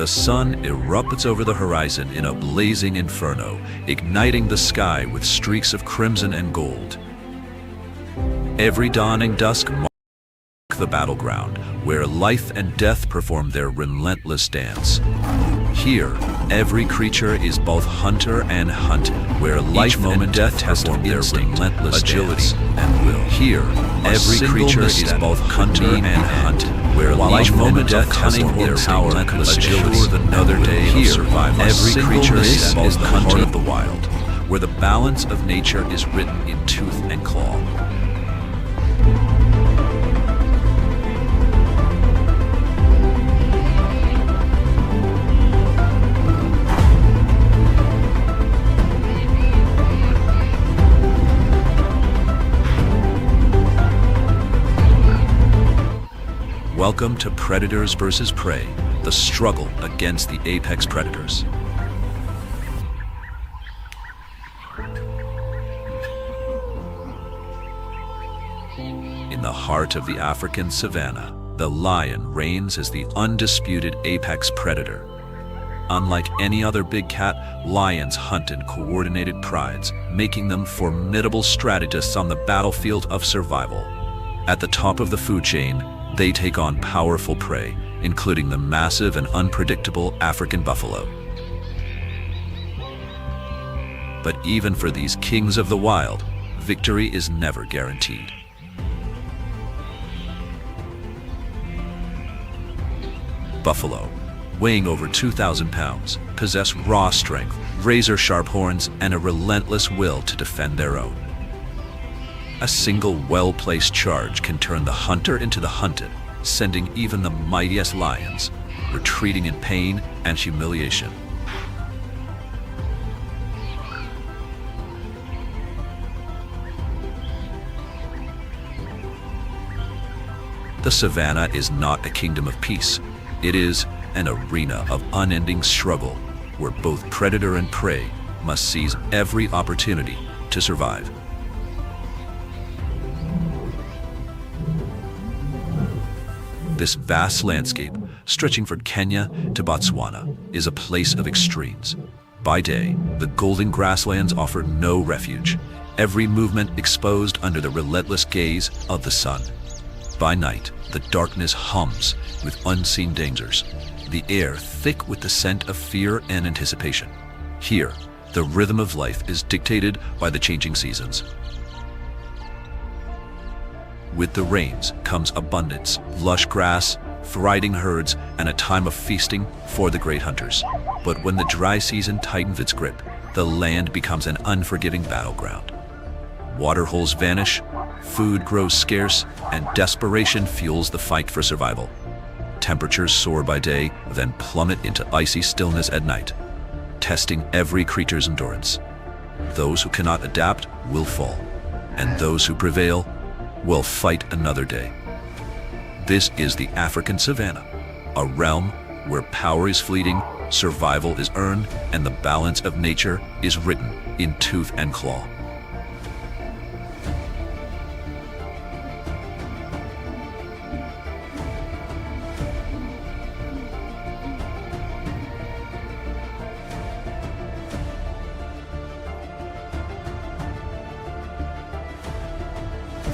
The sun erupts over the horizon in a blazing inferno, igniting the sky with streaks of crimson and gold. Every dawning dusk marks the battleground, where life and death perform their relentless dance. Here, every creature is both hunter and hunted, where life and death perform their relentless agility and will. Here, every creature is both hunter and hunted, where life and death perform their relentless agility. Another day of survival. Every creature is both hunter of the wild, where the balance of nature is written in tooth and claw. Welcome to Predators vs. Prey, the struggle against the apex predators. In the heart of the African savannah, the lion reigns as the undisputed apex predator. Unlike any other big cat, lions hunt in coordinated prides, making them formidable strategists on the battlefield of survival. At the top of the food chain, they take on powerful prey, including the massive and unpredictable African buffalo. But even for these kings of the wild, victory is never guaranteed. Buffalo, weighing over 2,000 pounds, possess raw strength, razor-sharp horns, and a relentless will to defend their own. A single well-placed charge can turn the hunter into the hunted, sending even the mightiest lions retreating in pain and humiliation. The savannah is not a kingdom of peace. It is an arena of unending struggle, where both predator and prey must seize every opportunity to survive. This vast landscape, stretching from Kenya to Botswana, is a place of extremes. By day, the golden grasslands offer no refuge, every movement exposed under the relentless gaze of the sun. By night, the darkness hums with unseen dangers, the air thick with the scent of fear and anticipation. Here, the rhythm of life is dictated by the changing seasons. With the rains comes abundance, lush grass, thriving herds, and a time of feasting for the great hunters. But when the dry season tightens its grip, the land becomes an unforgiving battleground. Waterholes vanish, food grows scarce, and desperation fuels the fight for survival. Temperatures soar by day, then plummet into icy stillness at night, testing every creature's endurance. Those who cannot adapt will fall, and those who prevail will fight another day. This is the African savannah, a realm where power is fleeting, survival is earned, and the balance of nature is written in tooth and claw.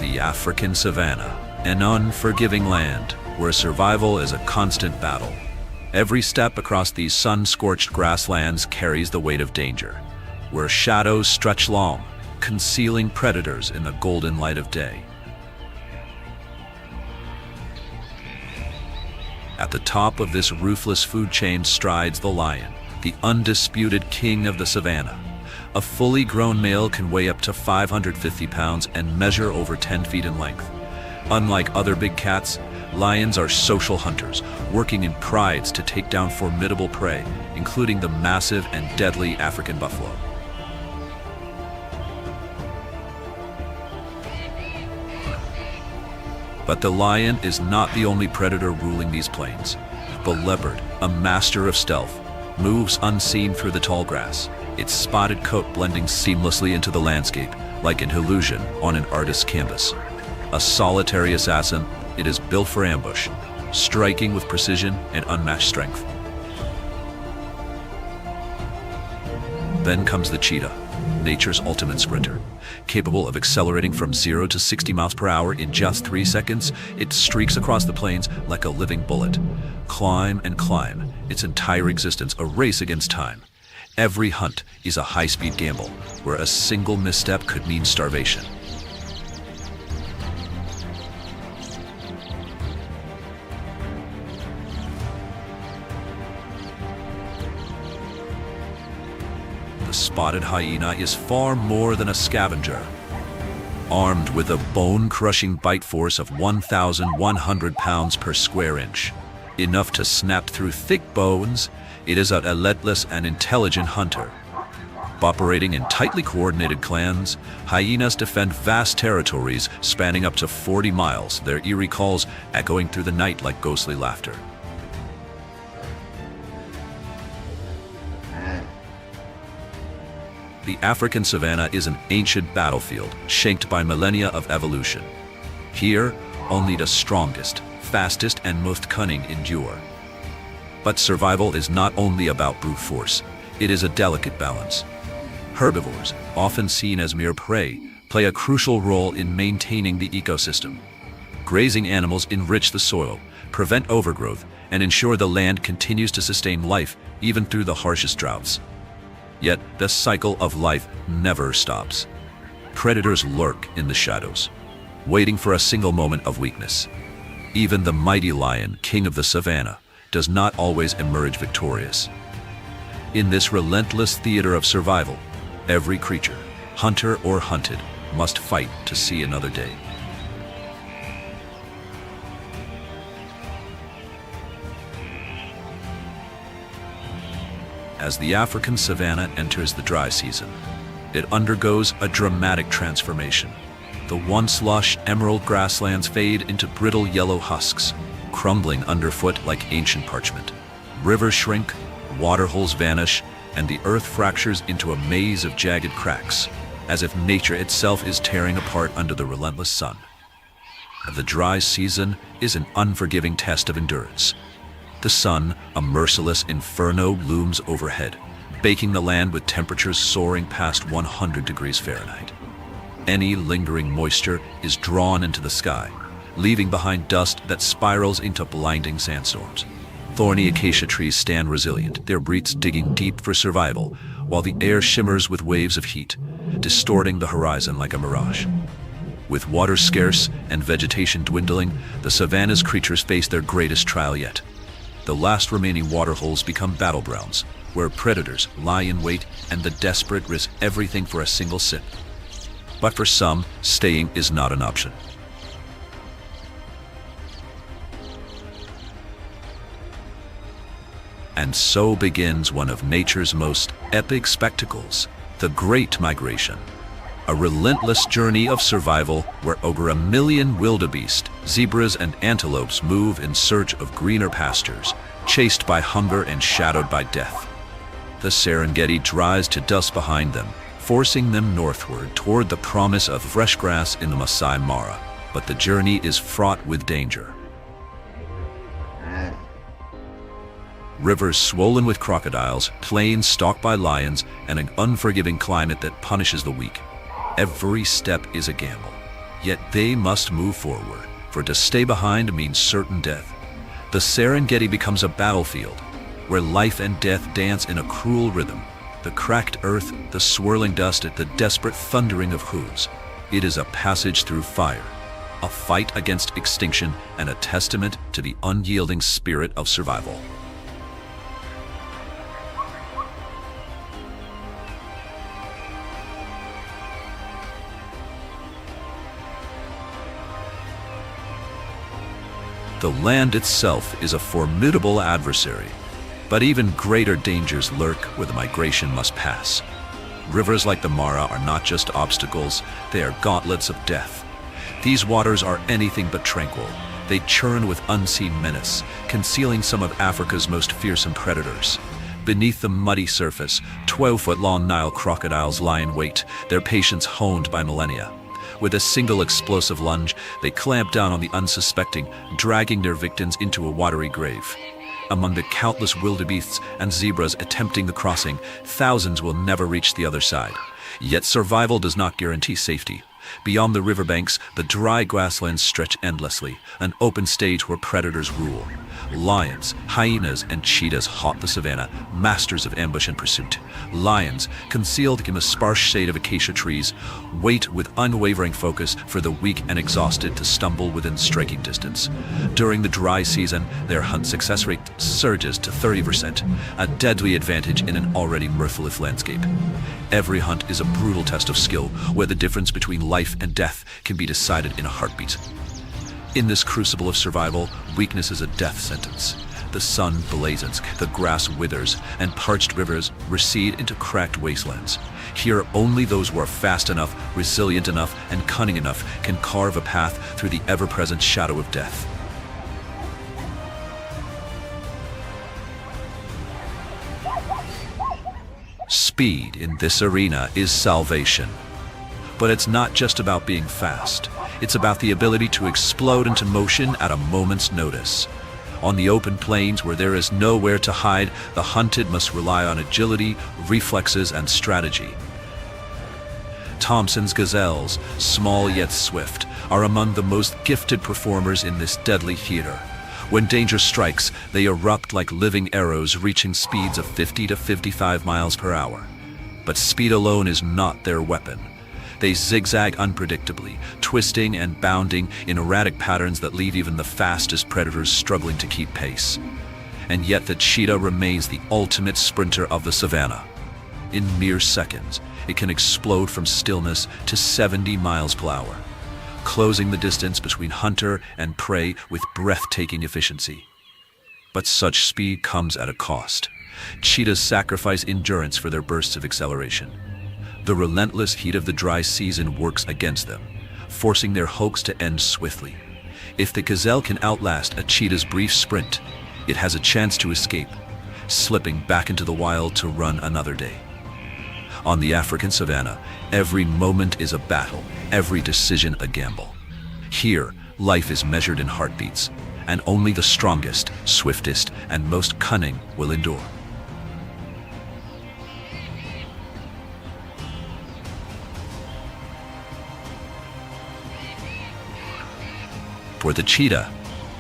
The African savannah, an unforgiving land where survival is a constant battle. Every step across these sun-scorched grasslands carries the weight of danger, where shadows stretch long, concealing predators in the golden light of day. At the top of this ruthless food chain strides the lion, the undisputed king of the savannah. A fully grown male can weigh up to 550 pounds and measure over 10 feet in length. Unlike other big cats, lions are social hunters, working in prides to take down formidable prey, including the massive and deadly African buffalo. But the lion is not the only predator ruling these plains. The leopard, a master of stealth, moves unseen through the tall grass, its spotted coat blending seamlessly into the landscape, like an illusion on an artist's canvas. A solitary assassin, it is built for ambush, striking with precision and unmatched strength. Then comes the cheetah, nature's ultimate sprinter. Capable of accelerating from 0 to 60 miles per hour in just 3 seconds, it streaks across the plains like a living bullet. Climb and climb, its entire existence a race against time. Every hunt is a high-speed gamble, where a single misstep could mean starvation. The spotted hyena is far more than a scavenger. Armed with a bone-crushing bite force of 1,100 pounds per square inch, enough to snap through thick bones, it is a relentless and intelligent hunter. Operating in tightly coordinated clans, hyenas defend vast territories spanning up to 40 miles, their eerie calls echoing through the night like ghostly laughter. The African savannah is an ancient battlefield shaped by millennia of evolution. Here, only the strongest, fastest, and most cunning endure. But survival is not only about brute force, it is a delicate balance. Herbivores, often seen as mere prey, play a crucial role in maintaining the ecosystem. Grazing animals enrich the soil, prevent overgrowth, and ensure the land continues to sustain life even through the harshest droughts. Yet, the cycle of life never stops. Predators lurk in the shadows, waiting for a single moment of weakness. Even the mighty lion, king of the savannah, does not always emerge victorious. In this relentless theater of survival, every creature, hunter or hunted, must fight to see another day. As the African savannah enters the dry season, it undergoes a dramatic transformation. The once lush emerald grasslands fade into brittle yellow husks, crumbling underfoot like ancient parchment. Rivers shrink, waterholes vanish, and the earth fractures into a maze of jagged cracks, as if nature itself is tearing apart under the relentless sun. The dry season is an unforgiving test of endurance. The sun, a merciless inferno, looms overhead, baking the land with temperatures soaring past 100 degrees Fahrenheit. Any lingering moisture is drawn into the sky, leaving behind dust that spirals into blinding sandstorms. Thorny acacia trees stand resilient, their roots digging deep for survival, while the air shimmers with waves of heat, distorting the horizon like a mirage. With water scarce and vegetation dwindling, the savannah's creatures face their greatest trial yet. The last remaining waterholes become battlegrounds, where predators lie in wait and the desperate risk everything for a single sip. But for some, staying is not an option. And so begins one of nature's most epic spectacles, the Great Migration. A relentless journey of survival where over 1 million wildebeest, zebras, and antelopes move in search of greener pastures, chased by hunger and shadowed by death. The Serengeti dries to dust behind them, forcing them northward toward the promise of fresh grass in the Masai Mara. But the journey is fraught with danger. Rivers swollen with crocodiles, plains stalked by lions, and an unforgiving climate that punishes the weak. Every step is a gamble, yet they must move forward, for to stay behind means certain death. The Serengeti becomes a battlefield, where life and death dance in a cruel rhythm. The cracked earth, the swirling dust, the desperate thundering of hooves. It is a passage through fire, a fight against extinction, and a testament to the unyielding spirit of survival. The land itself is a formidable adversary, but even greater dangers lurk where the migration must pass. Rivers like the Mara are not just obstacles, they are gauntlets of death. These waters are anything but tranquil. They churn with unseen menace, concealing some of Africa's most fearsome predators. Beneath the muddy surface, 12-foot-long Nile crocodiles lie in wait, their patience honed by millennia. With a single explosive lunge, they clamp down on the unsuspecting, dragging their victims into a watery grave. Among the countless wildebeests and zebras attempting the crossing, thousands will never reach the other side. Yet survival does not guarantee safety. Beyond the riverbanks, the dry grasslands stretch endlessly, an open stage where predators rule. Lions, hyenas, and cheetahs haunt the savannah, masters of ambush and pursuit. Lions, concealed in the sparse shade of acacia trees, wait with unwavering focus for the weak and exhausted to stumble within striking distance. During the dry season, their hunt success rate surges to 30%, a deadly advantage in an already merciless landscape. Every hunt is a brutal test of skill, where the difference between life and death can be decided in a heartbeat. In this crucible of survival, weakness is a death sentence. The sun blazons, the grass withers, and parched rivers recede into cracked wastelands. Here, only those who are fast enough, resilient enough, and cunning enough can carve a path through the ever-present shadow of death. Speed in this arena is salvation. But it's not just about being fast. It's about the ability to explode into motion at a moment's notice. On the open plains where there is nowhere to hide, the hunted must rely on agility, reflexes, and strategy. Thompson's gazelles, small yet swift, are among the most gifted performers in this deadly theater. When danger strikes, they erupt like living arrows, reaching speeds of 50 to 55 miles per hour. But speed alone is not their weapon. They zigzag unpredictably, twisting and bounding in erratic patterns that leave even the fastest predators struggling to keep pace. And yet the cheetah remains the ultimate sprinter of the savannah. In mere seconds, it can explode from stillness to 70 miles per hour, closing the distance between hunter and prey with breathtaking efficiency. But such speed comes at a cost. Cheetahs sacrifice endurance for their bursts of acceleration. The relentless heat of the dry season works against them, forcing their hopes to end swiftly. If the gazelle can outlast a cheetah's brief sprint, it has a chance to escape, slipping back into the wild to run another day. On the African savannah, every moment is a battle, every decision a gamble. Here, life is measured in heartbeats, and only the strongest, swiftest, and most cunning will endure. For the cheetah,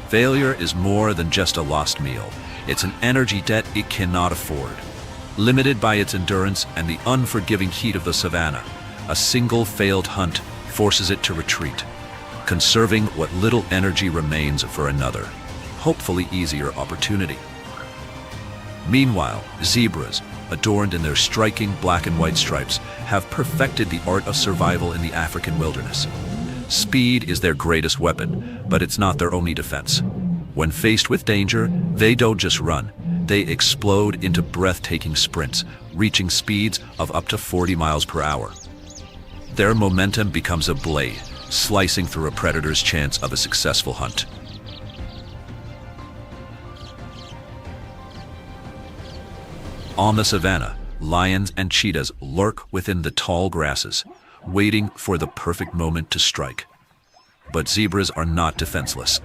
failure is more than just a lost meal. It's an energy debt it cannot afford. Limited by its endurance and the unforgiving heat of the savannah, a single failed hunt forces it to retreat, conserving what little energy remains for another, hopefully easier opportunity. Meanwhile, zebras, adorned in their striking black and white stripes, have perfected the art of survival in the African wilderness. Speed is their greatest weapon, but it's not their only defense. When faced with danger, they don't just run. They explode into breathtaking sprints, reaching speeds of up to 40 miles per hour. Their momentum becomes a blade, slicing through a predator's chance of a successful hunt. On the savannah, lions and cheetahs lurk within the tall grasses, waiting for the perfect moment to strike. But zebras are not defenseless.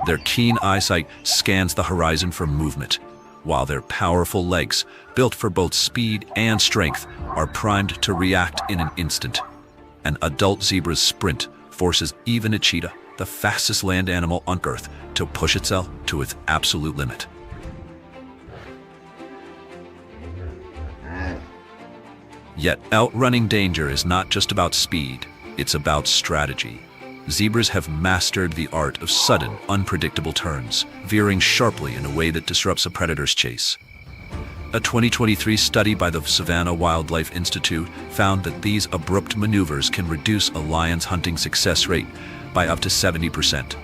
Their keen eyesight scans the horizon for movement, while their powerful legs, built for both speed and strength, are primed to react in an instant. An adult zebra's sprint forces even a cheetah, the fastest land animal on Earth, to push itself to its absolute limit. Yet outrunning danger is not just about speed, it's about strategy. Zebras have mastered the art of sudden, unpredictable turns, veering sharply in a way that disrupts a predator's chase. A 2023 study by the Savannah Wildlife Institute found that these abrupt maneuvers can reduce a lion's hunting success rate by up to 70%.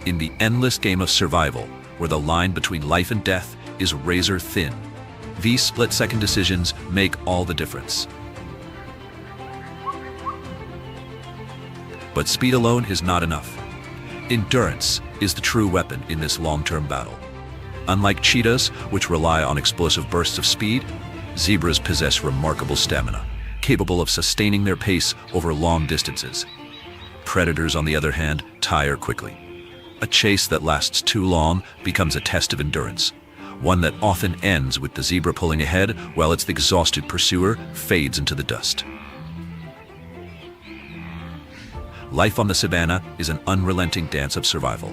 In the endless game of survival, where the line between life and death is razor thin, these split-second decisions make all the difference. But speed alone is not enough. Endurance is the true weapon in this long-term battle. Unlike cheetahs, which rely on explosive bursts of speed, zebras possess remarkable stamina, capable of sustaining their pace over long distances. Predators, on the other hand, tire quickly. A chase that lasts too long becomes a test of endurance, one that often ends with the zebra pulling ahead while its exhausted pursuer fades into the dust. Life on the savannah is an unrelenting dance of survival,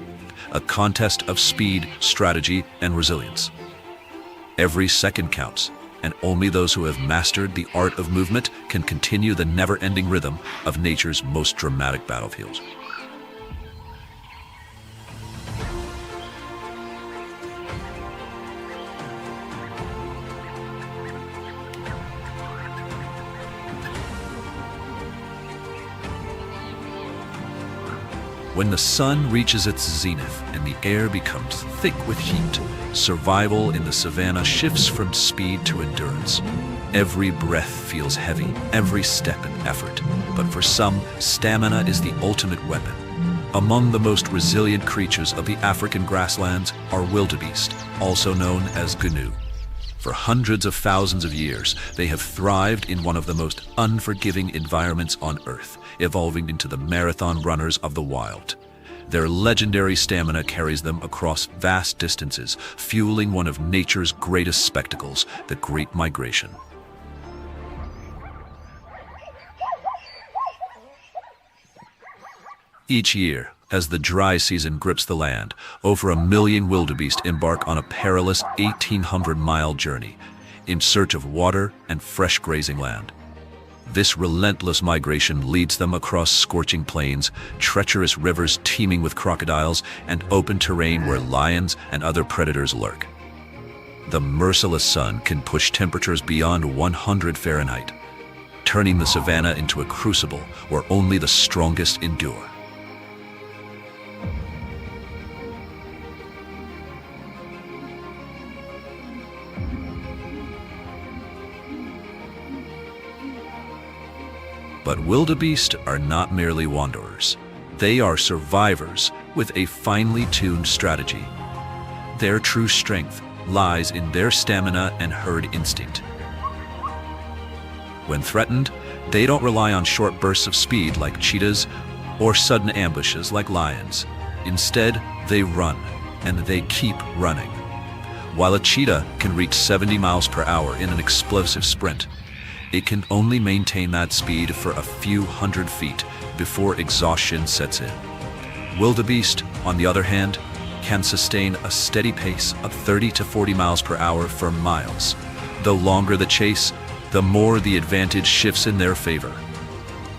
a contest of speed, strategy, and resilience. Every second counts, and only those who have mastered the art of movement can continue the never-ending rhythm of nature's most dramatic battlefields. When the sun reaches its zenith and the air becomes thick with heat, survival in the savannah shifts from speed to endurance. Every breath feels heavy, every step an effort. But for some, stamina is the ultimate weapon. Among the most resilient creatures of the African grasslands are wildebeest, also known as gnu. For hundreds of thousands of years, they have thrived in one of the most unforgiving environments on Earth, evolving into the marathon runners of the wild. Their legendary stamina carries them across vast distances, fueling one of nature's greatest spectacles, the Great Migration. Each year, as the dry season grips the land, over 1 million wildebeest embark on a perilous 1,800-mile journey in search of water and fresh grazing land. This relentless migration leads them across scorching plains, treacherous rivers teeming with crocodiles, and open terrain where lions and other predators lurk. The merciless sun can push temperatures beyond 100 Fahrenheit, turning the savannah into a crucible where only the strongest endure. But wildebeest are not merely wanderers. They are survivors with a finely tuned strategy. Their true strength lies in their stamina and herd instinct. When threatened, they don't rely on short bursts of speed like cheetahs or sudden ambushes like lions. Instead, they run, and they keep running. While a cheetah can reach 70 miles per hour in an explosive sprint, it can only maintain that speed for a few hundred feet before exhaustion sets in. Wildebeest, on the other hand, can sustain a steady pace of 30 to 40 miles per hour for miles. The longer the chase, the more the advantage shifts in their favor.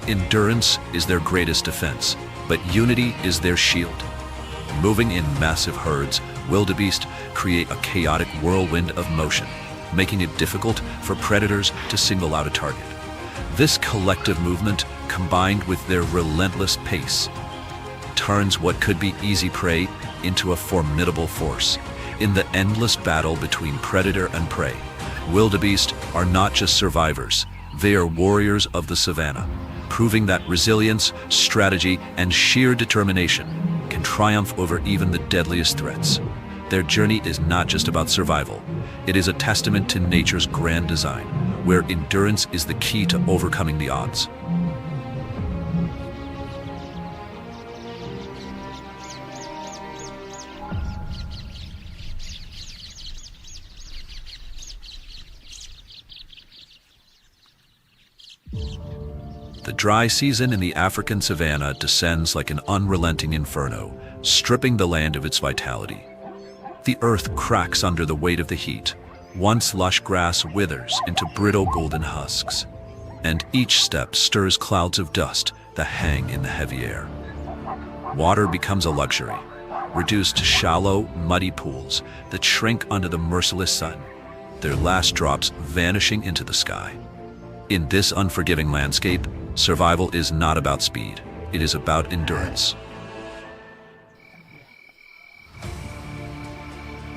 Endurance is their greatest defense, but unity is their shield. Moving in massive herds, wildebeest create a chaotic whirlwind of motion, making it difficult for predators to single out a target. This collective movement, combined with their relentless pace, turns what could be easy prey into a formidable force. In the endless battle between predator and prey, wildebeest are not just survivors, they are warriors of the savannah, proving that resilience, strategy, and sheer determination can triumph over even the deadliest threats. Their journey is not just about survival. It is a testament to nature's grand design, where endurance is the key to overcoming the odds. The dry season in the African savannah descends like an unrelenting inferno, stripping the land of its vitality. The earth cracks under the weight of the heat. Once lush grass withers into brittle golden husks, and each step stirs clouds of dust that hang in the heavy air. Water becomes a luxury, reduced to shallow, muddy pools that shrink under the merciless sun, their last drops vanishing into the sky. In this unforgiving landscape, survival is not about speed, it is about endurance.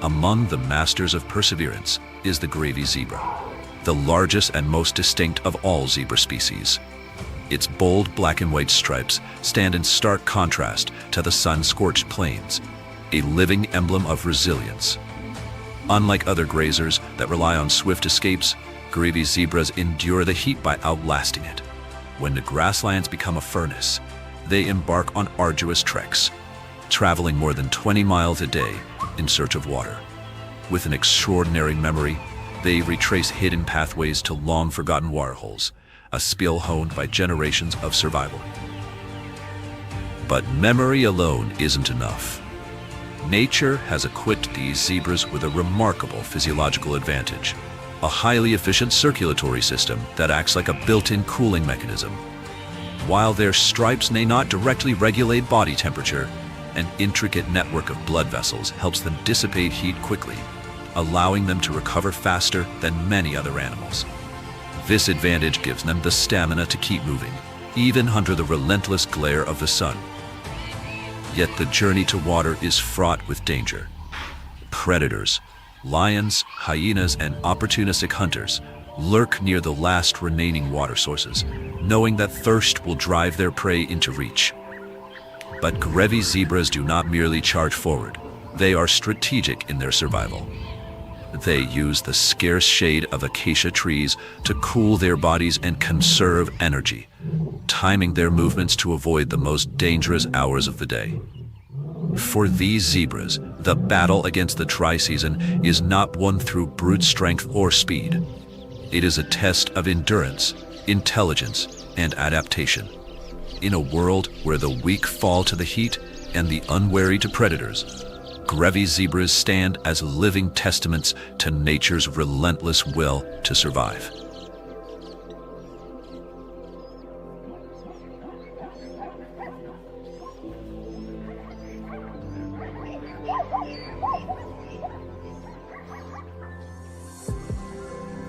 Among the masters of perseverance is the gravy zebra, the largest and most distinct of all zebra species. Its bold black and white stripes stand in stark contrast to the sun-scorched plains, a living emblem of resilience. Unlike other grazers that rely on swift escapes, gravy zebras endure the heat by outlasting it. When the grasslands become a furnace, they embark on arduous treks, traveling more than 20 miles a day in search of water. With an extraordinary memory, they retrace hidden pathways to long-forgotten waterholes, a skill honed by generations of survival. But memory alone isn't enough. Nature has equipped these zebras with a remarkable physiological advantage, a highly efficient circulatory system that acts like a built-in cooling mechanism. While their stripes may not directly regulate body temperature, an intricate network of blood vessels helps them dissipate heat quickly, allowing them to recover faster than many other animals. This advantage gives them the stamina to keep moving, even under the relentless glare of the sun. Yet the journey to water is fraught with danger. Predators, lions, hyenas, and opportunistic hunters lurk near the last remaining water sources, knowing that thirst will drive their prey into reach. But Giraffe zebras do not merely charge forward. They are strategic in their survival. They use the scarce shade of acacia trees to cool their bodies and conserve energy, timing their movements to avoid the most dangerous hours of the day. For these zebras, the battle against the dry season is not won through brute strength or speed. It is a test of endurance, intelligence, and adaptation. In a world where the weak fall to the heat and the unwary to predators, Giraffe zebras stand as living testaments to nature's relentless will to survive.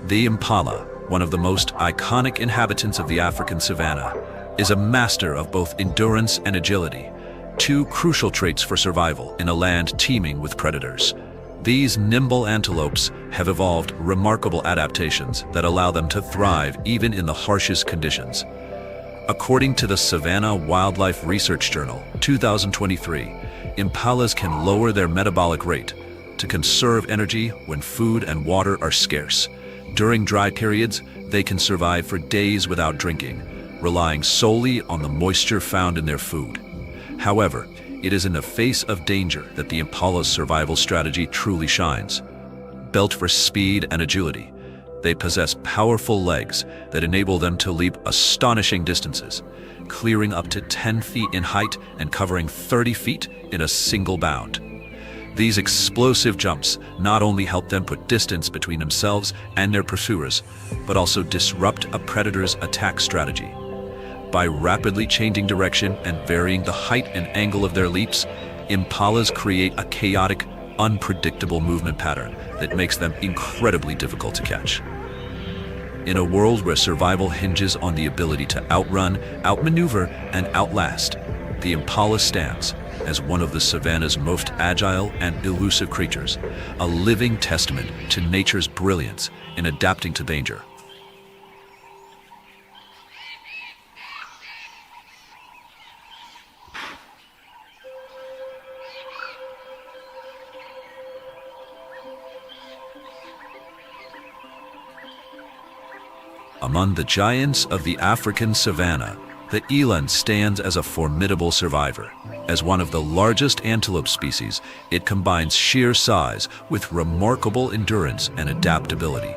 The Impala, one of the most iconic inhabitants of the African savannah, is a master of both endurance and agility, two crucial traits for survival in a land teeming with predators. These nimble antelopes have evolved remarkable adaptations that allow them to thrive even in the harshest conditions. According to the Savannah Wildlife Research Journal, 2023, impalas can lower their metabolic rate to conserve energy when food and water are scarce. During dry periods, they can survive for days without drinking, relying solely on the moisture found in their food. However, it is in the face of danger that the impala's survival strategy truly shines. Built for speed and agility, they possess powerful legs that enable them to leap astonishing distances, clearing up to 10 feet in height and covering 30 feet in a single bound. These explosive jumps not only help them put distance between themselves and their pursuers, but also disrupt a predator's attack strategy. By rapidly changing direction and varying the height and angle of their leaps, impalas create a chaotic, unpredictable movement pattern that makes them incredibly difficult to catch. In a world where survival hinges on the ability to outrun, outmaneuver, and outlast, the impala stands as one of the savannah's most agile and elusive creatures, a living testament to nature's brilliance in adapting to danger. Among the giants of the African savannah, the Eland stands as a formidable survivor. As one of the largest antelope species, it combines sheer size with remarkable endurance and adaptability.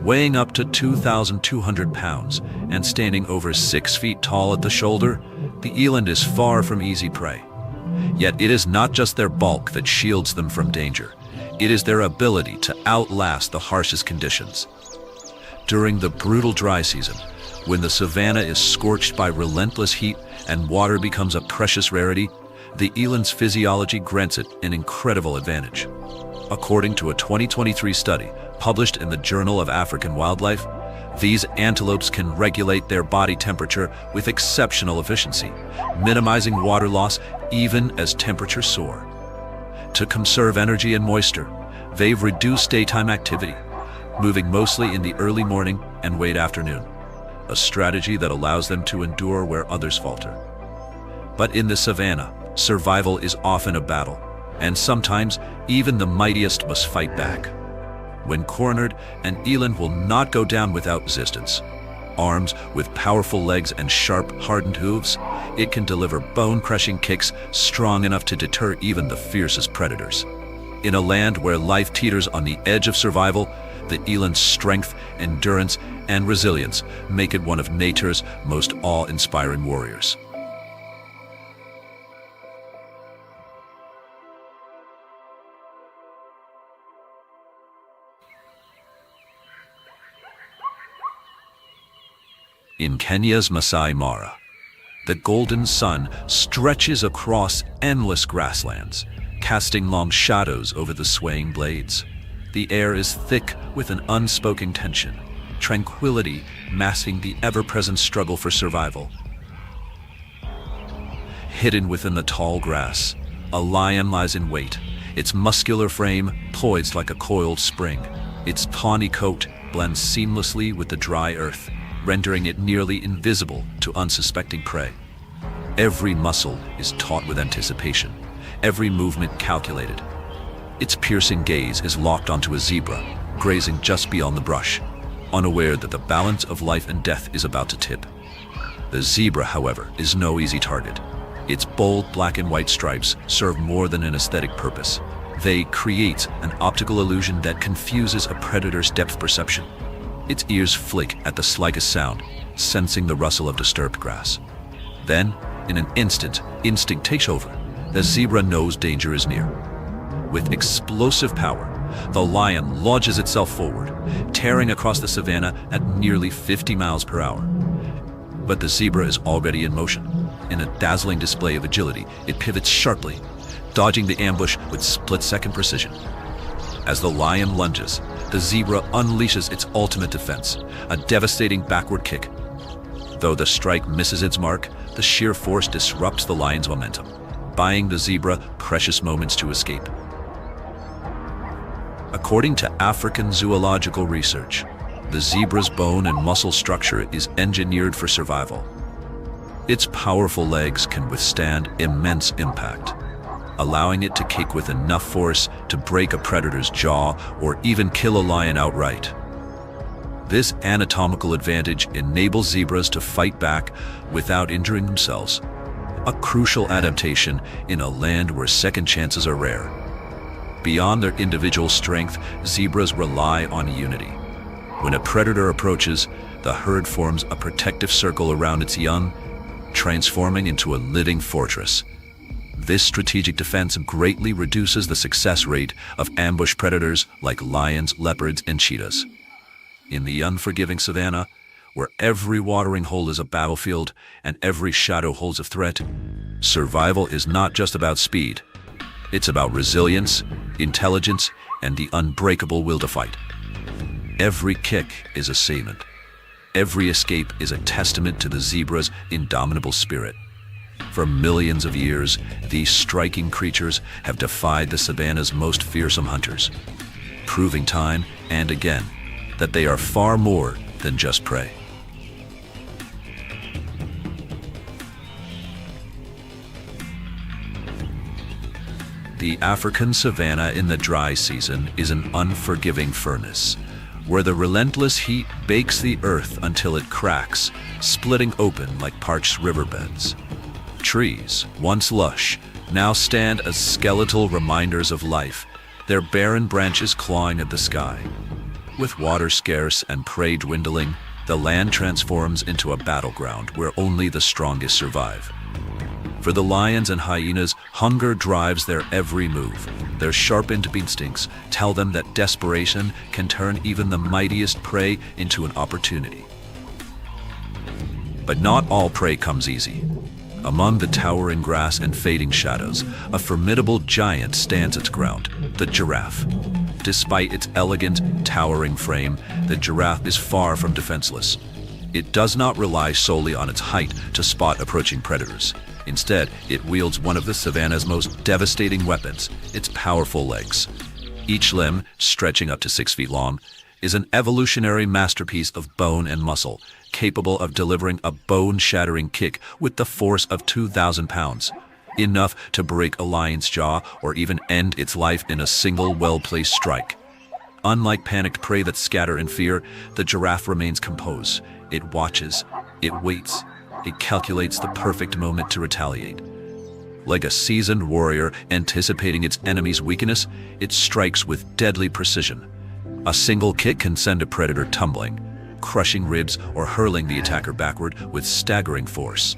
Weighing up to 2,200 pounds and standing over 6 feet tall at the shoulder, the Eland is far from easy prey. Yet it is not just their bulk that shields them from danger. It is their ability to outlast the harshest conditions. During the brutal dry season, when the savannah is scorched by relentless heat and water becomes a precious rarity, the eland's physiology grants it an incredible advantage. According to a 2023 study published in the Journal of African Wildlife, these antelopes can regulate their body temperature with exceptional efficiency, minimizing water loss even as temperatures soar. To conserve energy and moisture, they've reduced daytime activity, moving mostly in the early morning and late afternoon, a strategy that allows them to endure where others falter. But in the savannah, survival is often a battle, and sometimes even the mightiest must fight back. When cornered, an eland will not go down without resistance. Armed with powerful legs and sharp, hardened hooves, it can deliver bone-crushing kicks strong enough to deter even the fiercest predators. In a land where life teeters on the edge of survival, the eland's strength, endurance, and resilience make it one of nature's most awe-inspiring warriors. In Kenya's Masai Mara, the golden sun stretches across endless grasslands, casting long shadows over the swaying blades. The air is thick with an unspoken tension, tranquility masking the ever-present struggle for survival. Hidden within the tall grass, a lion lies in wait, its muscular frame poised like a coiled spring. Its tawny coat blends seamlessly with the dry earth, rendering it nearly invisible to unsuspecting prey. Every muscle is taut with anticipation, every movement calculated. Its piercing gaze is locked onto a zebra, grazing just beyond the brush, unaware that the balance of life and death is about to tip. The zebra, however, is no easy target. Its bold black and white stripes serve more than an aesthetic purpose. They create an optical illusion that confuses a predator's depth perception. Its ears flick at the slightest sound, sensing the rustle of disturbed grass. Then, in an instant, instinct takes over. The zebra knows danger is near. With explosive power, the lion launches itself forward, tearing across the savannah at nearly 50 miles per hour. But the zebra is already in motion. In a dazzling display of agility, it pivots sharply, dodging the ambush with split-second precision. As the lion lunges, the zebra unleashes its ultimate defense, a devastating backward kick. Though the strike misses its mark, the sheer force disrupts the lion's momentum, buying the zebra precious moments to escape. According to African zoological research, the zebra's bone and muscle structure is engineered for survival. Its powerful legs can withstand immense impact, allowing it to kick with enough force to break a predator's jaw or even kill a lion outright. This anatomical advantage enables zebras to fight back without injuring themselves, a crucial adaptation in a land where second chances are rare. Beyond their individual strength, zebras rely on unity. When a predator approaches, the herd forms a protective circle around its young, transforming into a living fortress. This strategic defense greatly reduces the success rate of ambush predators like lions, leopards, and cheetahs. In the unforgiving savannah, where every watering hole is a battlefield and every shadow holds a threat, survival is not just about speed. It's about resilience, intelligence, and the unbreakable will to fight. Every kick is a statement. Every escape is a testament to the zebra's indomitable spirit. For millions of years, these striking creatures have defied the savannah's most fearsome hunters, proving time and again that they are far more than just prey. The African savanna in the dry season is an unforgiving furnace, where the relentless heat bakes the earth until it cracks, splitting open like parched riverbeds. Trees, once lush, now stand as skeletal reminders of life, their barren branches clawing at the sky. With water scarce and prey dwindling, the land transforms into a battleground where only the strongest survive. For the lions and hyenas, hunger drives their every move. Their sharpened instincts tell them that desperation can turn even the mightiest prey into an opportunity. But not all prey comes easy. Among the towering grass and fading shadows, a formidable giant stands its ground, the giraffe. Despite its elegant, towering frame, the giraffe is far from defenseless. It does not rely solely on its height to spot approaching predators. Instead, it wields one of the savannah's most devastating weapons, its powerful legs. Each limb, stretching up to 6 feet long, is an evolutionary masterpiece of bone and muscle, capable of delivering a bone-shattering kick with the force of 2,000 pounds, enough to break a lion's jaw or even end its life in a single well-placed strike. Unlike panicked prey that scatter in fear, the giraffe remains composed, It watches, it waits, it calculates the perfect moment to retaliate. Like a seasoned warrior anticipating its enemy's weakness, it strikes with deadly precision. A single kick can send a predator tumbling, crushing ribs or hurling the attacker backward with staggering force.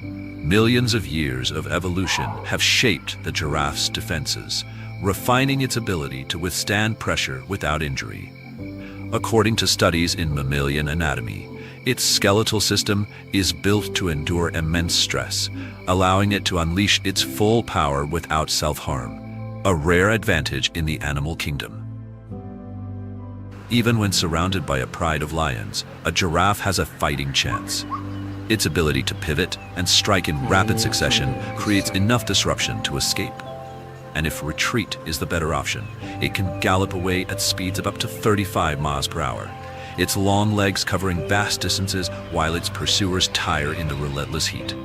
Millions of years of evolution have shaped the giraffe's defenses, refining its ability to withstand pressure without injury. According to studies in mammalian anatomy, its skeletal system is built to endure immense stress, allowing it to unleash its full power without self-harm, a rare advantage in the animal kingdom. Even when surrounded by a pride of lions, a giraffe has a fighting chance. Its ability to pivot and strike in rapid succession creates enough disruption to escape. And if retreat is the better option, it can gallop away at speeds of up to 35 miles per hour. Its long legs covering vast distances while its pursuers tire in the relentless heat.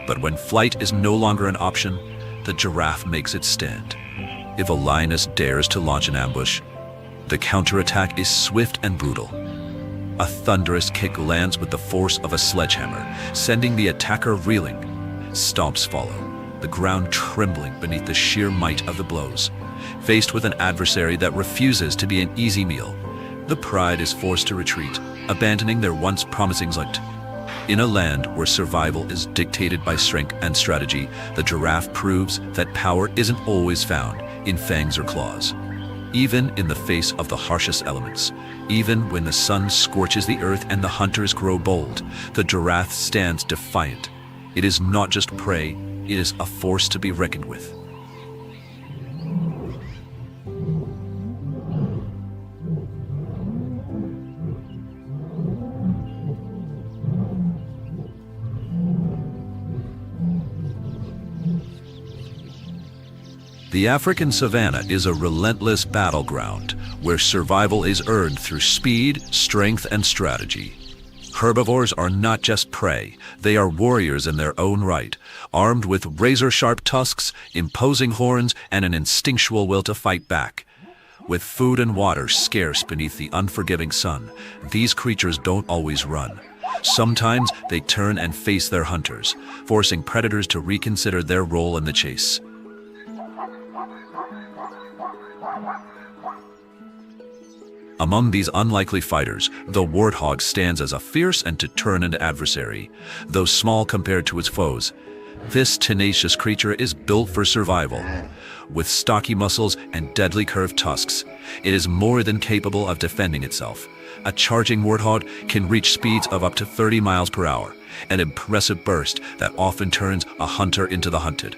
But when flight is no longer an option, the giraffe makes its stand. If a lioness dares to launch an ambush, the counterattack is swift and brutal. A thunderous kick lands with the force of a sledgehammer, sending the attacker reeling. Stomps follow, the ground trembling beneath the sheer might of the blows. Faced with an adversary that refuses to be an easy meal, the pride is forced to retreat, abandoning their once promising hunt. In a land where survival is dictated by strength and strategy, the giraffe proves that power isn't always found in fangs or claws. Even in the face of the harshest elements, even when the sun scorches the earth and the hunters grow bold, the giraffe stands defiant. It is not just prey, it is a force to be reckoned with. The African savannah is a relentless battleground where survival is earned through speed, strength, and strategy. Herbivores are not just prey, they are warriors in their own right, armed with razor-sharp tusks, imposing horns, and an instinctual will to fight back. With food and water scarce beneath the unforgiving sun, these creatures don't always run. Sometimes they turn and face their hunters, forcing predators to reconsider their role in the chase. Among these unlikely fighters, the warthog stands as a fierce and determined adversary. Though small compared to its foes, this tenacious creature is built for survival. With stocky muscles and deadly curved tusks, it is more than capable of defending itself. A charging warthog can reach speeds of up to 30 miles per hour, an impressive burst that often turns a hunter into the hunted.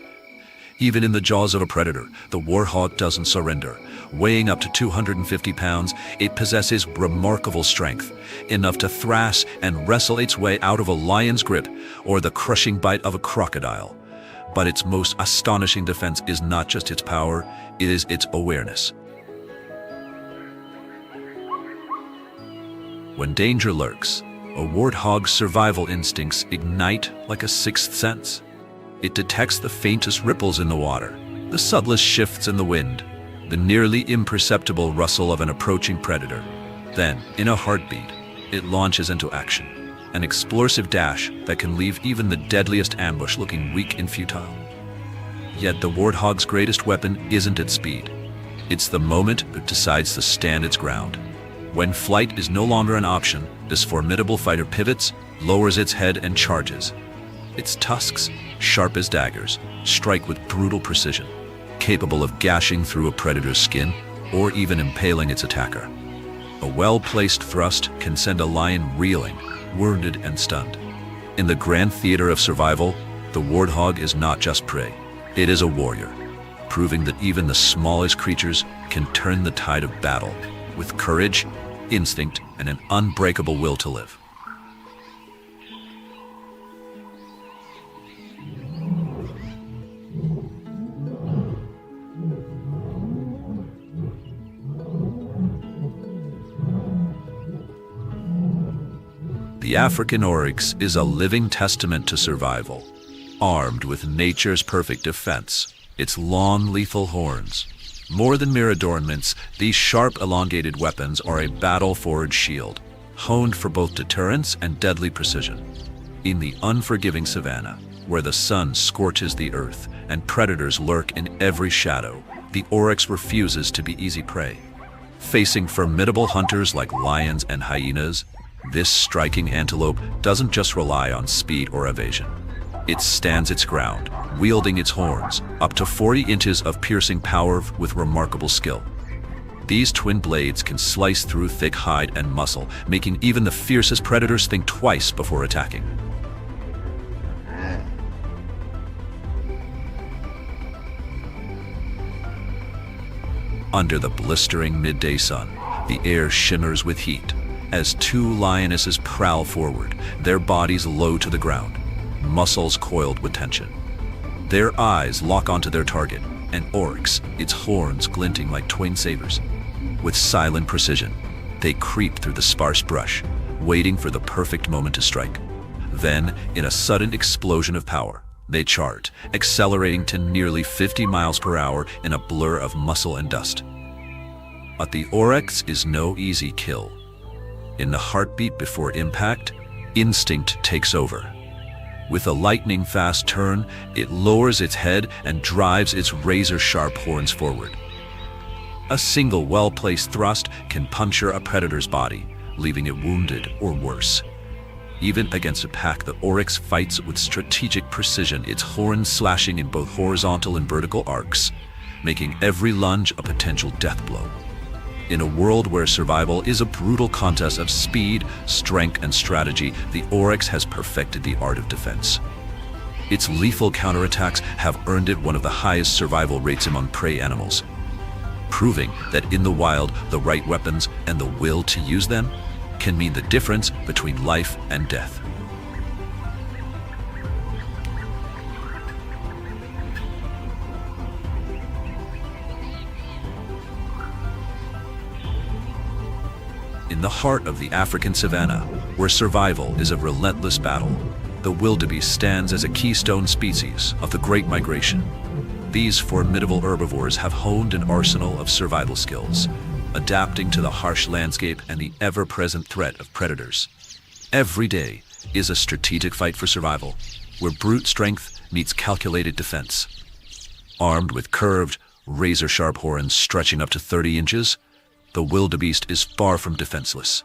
Even in the jaws of a predator, the warthog doesn't surrender. Weighing up to 250 pounds, it possesses remarkable strength, enough to thrash and wrestle its way out of a lion's grip or the crushing bite of a crocodile. But its most astonishing defense is not just its power, it is its awareness. When danger lurks, a warthog's survival instincts ignite like a sixth sense. It detects the faintest ripples in the water, the subtlest shifts in the wind, the nearly imperceptible rustle of an approaching predator. Then, in a heartbeat, it launches into action, an explosive dash that can leave even the deadliest ambush looking weak and futile. Yet the warthog's greatest weapon isn't its speed. It's the moment it decides to stand its ground. When flight is no longer an option, this formidable fighter pivots, lowers its head, and charges. Its tusks, sharp as daggers, strike with brutal precision, capable of gashing through a predator's skin or even impaling its attacker. A well-placed thrust can send a lion reeling, wounded and stunned. In the grand theater of survival, the warthog is not just prey, it is a warrior, proving that even the smallest creatures can turn the tide of battle with courage, instinct, and an unbreakable will to live. The African Oryx is a living testament to survival, armed with nature's perfect defense, its long lethal horns, More than mere adornments, these sharp, elongated weapons are a battle-forged shield, honed for both deterrence and deadly precision. In the unforgiving savannah, where the sun scorches the earth and predators lurk in every shadow, the Oryx refuses to be easy prey. Facing formidable hunters like lions and hyenas, this striking antelope doesn't just rely on speed or evasion. It stands its ground, wielding its horns, up to 40 inches of piercing power with remarkable skill. These twin blades can slice through thick hide and muscle, making even the fiercest predators think twice before attacking. Under the blistering midday sun, the air shimmers with heat as two lionesses prowl forward, their bodies low to the ground, muscles coiled with tension. Their eyes lock onto their target, and Oryx, its horns glinting like twin sabers. With silent precision, they creep through the sparse brush, waiting for the perfect moment to strike. Then, in a sudden explosion of power, they charge, accelerating to nearly 50 miles per hour in a blur of muscle and dust. But the Oryx is no easy kill. In the heartbeat before impact, instinct takes over. With a lightning-fast turn, it lowers its head and drives its razor-sharp horns forward. A single well-placed thrust can puncture a predator's body, leaving it wounded or worse. Even against a pack, the Oryx fights with strategic precision, its horns slashing in both horizontal and vertical arcs, making every lunge a potential death blow. In a world where survival is a brutal contest of speed, strength, and strategy, the Oryx has perfected the art of defense. Its lethal counterattacks have earned it one of the highest survival rates among prey animals, proving that in the wild, the right weapons and the will to use them can mean the difference between life and death. In the heart of the African savannah, where survival is a relentless battle, the wildebeest stands as a keystone species of the Great Migration. These formidable herbivores have honed an arsenal of survival skills, adapting to the harsh landscape and the ever-present threat of predators. Every day is a strategic fight for survival, where brute strength meets calculated defense. Armed with curved, razor-sharp horns stretching up to 30 inches, the wildebeest is far from defenseless.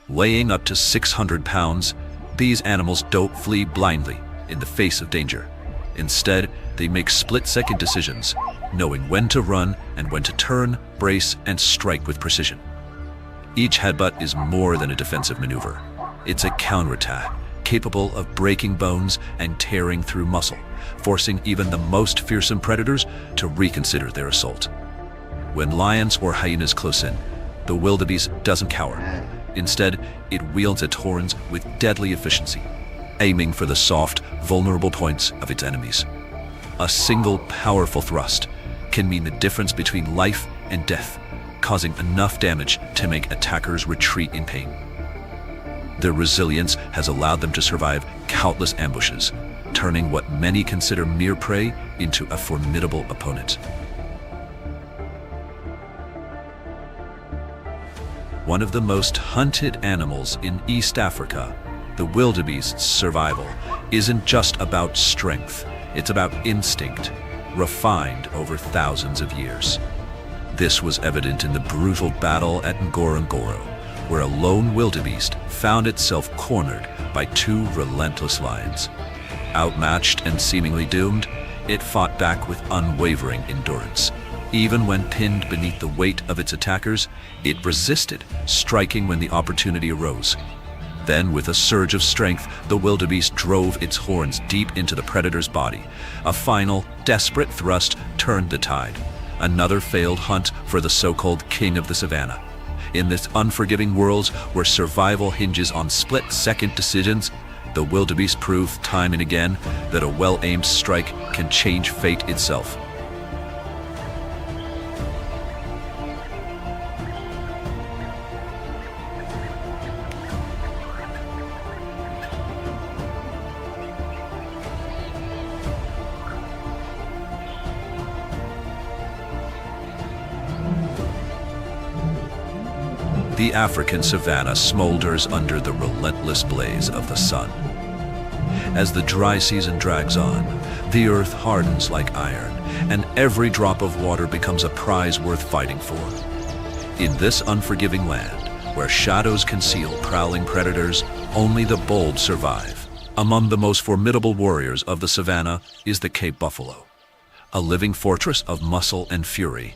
Weighing up to 600 pounds, these animals don't flee blindly in the face of danger. Instead, they make split-second decisions, knowing when to run and when to turn, brace, and strike with precision. Each headbutt is more than a defensive maneuver. It's a counterattack, capable of breaking bones and tearing through muscle, forcing even the most fearsome predators to reconsider their assault. When lions or hyenas close in, the wildebeest doesn't cower. Instead, it wields its horns with deadly efficiency, aiming for the soft, vulnerable points of its enemies. A single powerful thrust can mean the difference between life and death, causing enough damage to make attackers retreat in pain. Their resilience has allowed them to survive countless ambushes, turning what many consider mere prey into a formidable opponent. One of the most hunted animals in East Africa, the wildebeest's survival isn't just about strength, it's about instinct, refined over thousands of years. This was evident in the brutal battle at Ngorongoro, where a lone wildebeest found itself cornered by two relentless lions. Outmatched and seemingly doomed, it fought back with unwavering endurance. Even when pinned beneath the weight of its attackers, it resisted, striking when the opportunity arose. Then, with a surge of strength, the wildebeest drove its horns deep into the predator's body. A final, desperate thrust turned the tide. Another failed hunt for the so-called king of the savannah. In this unforgiving world where survival hinges on split-second decisions, the wildebeest proved time and again that a well-aimed strike can change fate itself. The African savanna smolders under the relentless blaze of the sun. As the dry season drags on, the earth hardens like iron, and every drop of water becomes a prize worth fighting for. In this unforgiving land, where shadows conceal prowling predators, only the bold survive. Among the most formidable warriors of the savanna is the Cape buffalo, a living fortress of muscle and fury.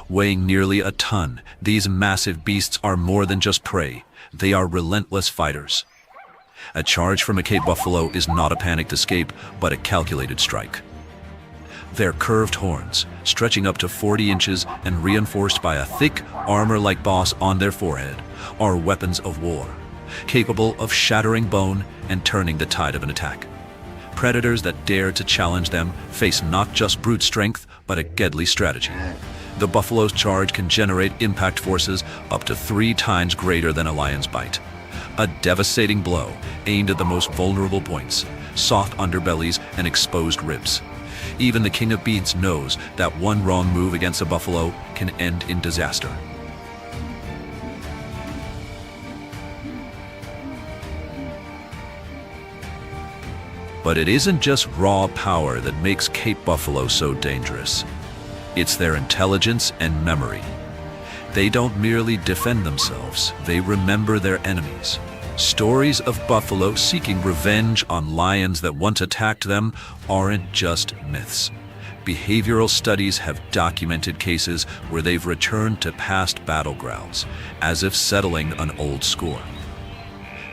Weighing nearly a ton, these massive beasts are more than just prey. They are relentless fighters. A charge from a Cape buffalo is not a panicked escape, but a calculated strike. Their curved horns, stretching up to 40 inches and reinforced by a thick, armor-like boss on their forehead, are weapons of war, capable of shattering bone and turning the tide of an attack. Predators that dare to challenge them face not just brute strength, but a deadly strategy. The buffalo's charge can generate impact forces up to 3 times greater than a lion's bite. A devastating blow aimed at the most vulnerable points, soft underbellies and exposed ribs. Even the king of beasts knows that one wrong move against a buffalo can end in disaster. But it isn't just raw power that makes Cape buffalo so dangerous. It's their intelligence and memory. They don't merely defend themselves, they remember their enemies. Stories of buffalo seeking revenge on lions that once attacked them aren't just myths. Behavioral studies have documented cases where they've returned to past battlegrounds, as if settling an old score.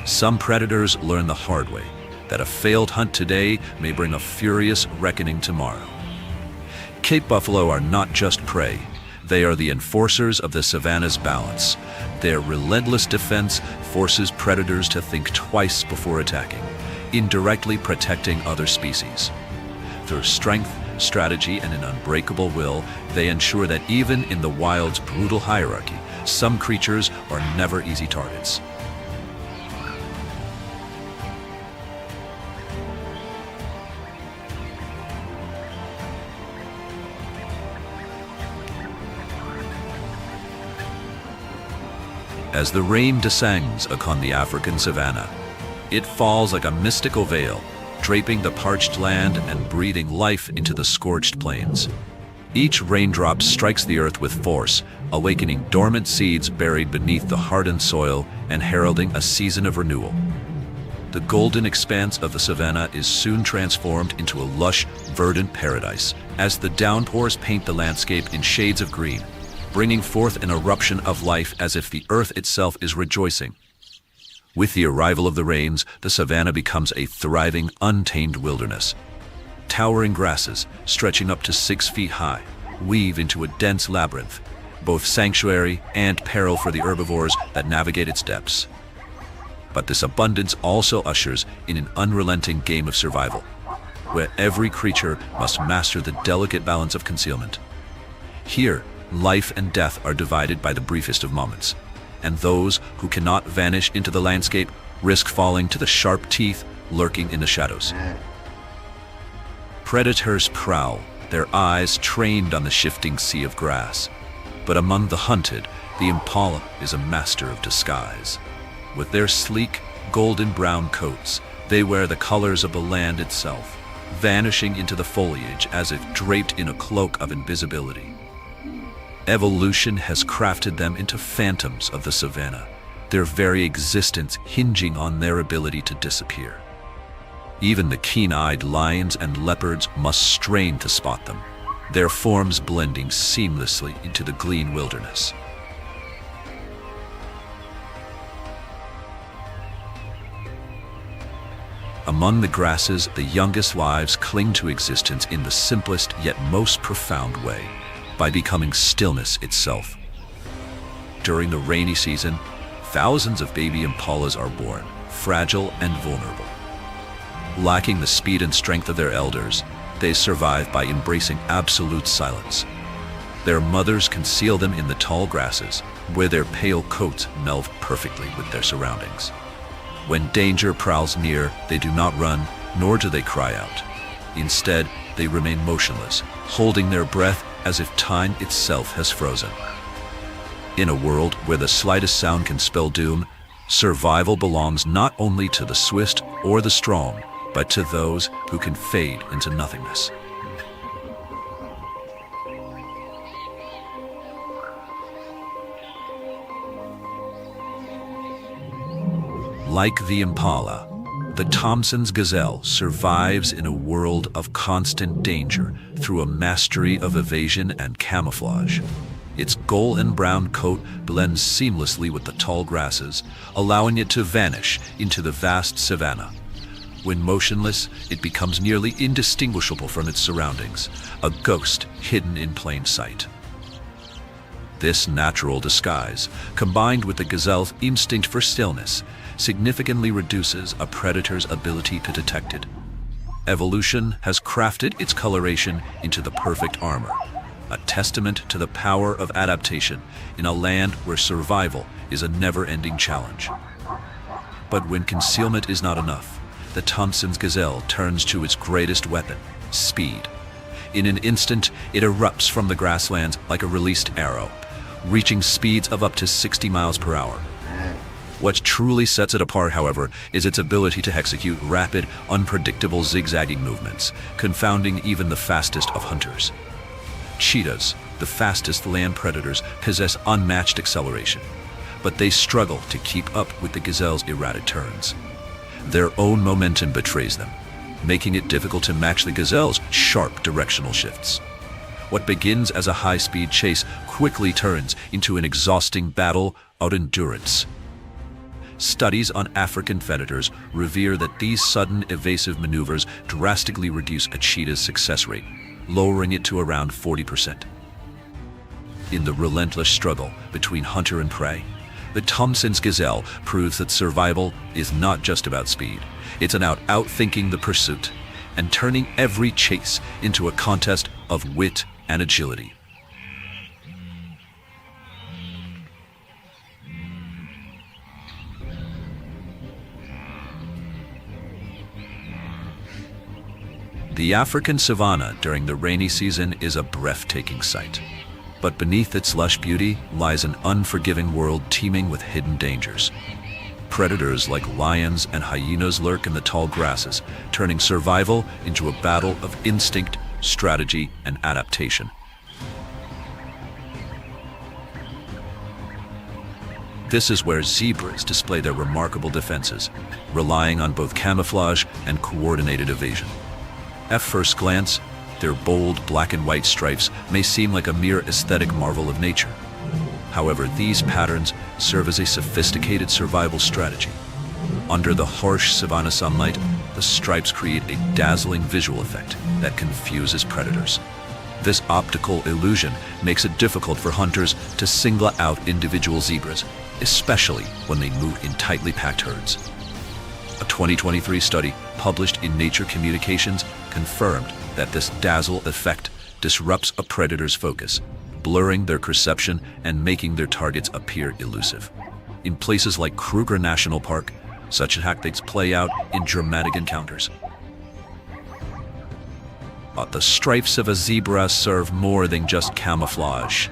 Some predators learn the hard way, that a failed hunt today may bring a furious reckoning tomorrow. Cape buffalo are not just prey. They are the enforcers of the savanna's balance. Their relentless defense forces predators to think twice before attacking, indirectly protecting other species. Through strength, strategy, and an unbreakable will, they ensure that even in the wild's brutal hierarchy, some creatures are never easy targets. As the rain descends upon the African savanna, it falls like a mystical veil, draping the parched land and breathing life into the scorched plains. Each raindrop strikes the earth with force, awakening dormant seeds buried beneath the hardened soil and heralding a season of renewal. The golden expanse of the savanna is soon transformed into a lush, verdant paradise as the downpours paint the landscape in shades of green, bringing forth an eruption of life as if the earth itself is rejoicing. With the arrival of the rains, the savanna becomes a thriving, untamed wilderness. Towering grasses, stretching up to 6 feet high, weave into a dense labyrinth, both sanctuary and peril for the herbivores that navigate its depths. But this abundance also ushers in an unrelenting game of survival, where every creature must master the delicate balance of concealment. Here, life and death are divided by the briefest of moments, and those who cannot vanish into the landscape risk falling to the sharp teeth lurking in the shadows. Predators prowl, their eyes trained on the shifting sea of grass. But among the hunted, the Impala is a master of disguise. With their sleek, golden brown coats, they wear the colors of the land itself, vanishing into the foliage as if draped in a cloak of invisibility. Evolution has crafted them into phantoms of the savanna, their very existence hinging on their ability to disappear. Even the keen-eyed lions and leopards must strain to spot them, their forms blending seamlessly into the green wilderness. Among the grasses, the youngest lives cling to existence in the simplest yet most profound way, by becoming stillness itself. During the rainy season, thousands of baby impalas are born, fragile and vulnerable. Lacking the speed and strength of their elders, they survive by embracing absolute silence. Their mothers conceal them in the tall grasses, where their pale coats meld perfectly with their surroundings. When danger prowls near, they do not run, nor do they cry out. Instead, they remain motionless, holding their breath as if time itself has frozen. In a world where the slightest sound can spell doom, survival belongs not only to the swift or the strong, but to those who can fade into nothingness. Like the Impala, the Thomson's Gazelle survives in a world of constant danger through a mastery of evasion and camouflage. Its golden brown coat blends seamlessly with the tall grasses, allowing it to vanish into the vast savannah. When motionless, it becomes nearly indistinguishable from its surroundings, a ghost hidden in plain sight. This natural disguise, combined with the gazelle's instinct for stillness, significantly reduces a predator's ability to detect it. Evolution has crafted its coloration into the perfect armor, a testament to the power of adaptation in a land where survival is a never-ending challenge. But when concealment is not enough, the Thomson's Gazelle turns to its greatest weapon, speed. In an instant, it erupts from the grasslands like a released arrow, reaching speeds of up to 60 miles per hour. What truly sets it apart, however, is its ability to execute rapid, unpredictable zigzagging movements, confounding even the fastest of hunters. Cheetahs, the fastest land predators, possess unmatched acceleration, but they struggle to keep up with the gazelle's erratic turns. Their own momentum betrays them, making it difficult to match the gazelle's sharp directional shifts. What begins as a high-speed chase quickly turns into an exhausting battle of endurance. Studies on African predators reveal that these sudden evasive maneuvers drastically reduce a cheetah's success rate, lowering it to around 40%. In the relentless struggle between hunter and prey, the Thomson's Gazelle proves that survival is not just about speed. It's about outthinking the pursuit and turning every chase into a contest of wit and agility. The African savanna during the rainy season is a breathtaking sight. But beneath its lush beauty lies an unforgiving world teeming with hidden dangers. Predators like lions and hyenas lurk in the tall grasses, turning survival into a battle of instinct, strategy, and adaptation. This is where zebras display their remarkable defenses, relying on both camouflage and coordinated evasion. At first glance, their bold black and white stripes may seem like a mere aesthetic marvel of nature. However, these patterns serve as a sophisticated survival strategy. Under the harsh savanna sunlight, the stripes create a dazzling visual effect that confuses predators. This optical illusion makes it difficult for hunters to single out individual zebras, especially when they move in tightly packed herds. A 2023 study published in Nature Communications confirmed that this dazzle effect disrupts a predator's focus, blurring their perception and making their targets appear elusive. In places like Kruger National Park, such tactics play out in dramatic encounters. But the stripes of a zebra serve more than just camouflage.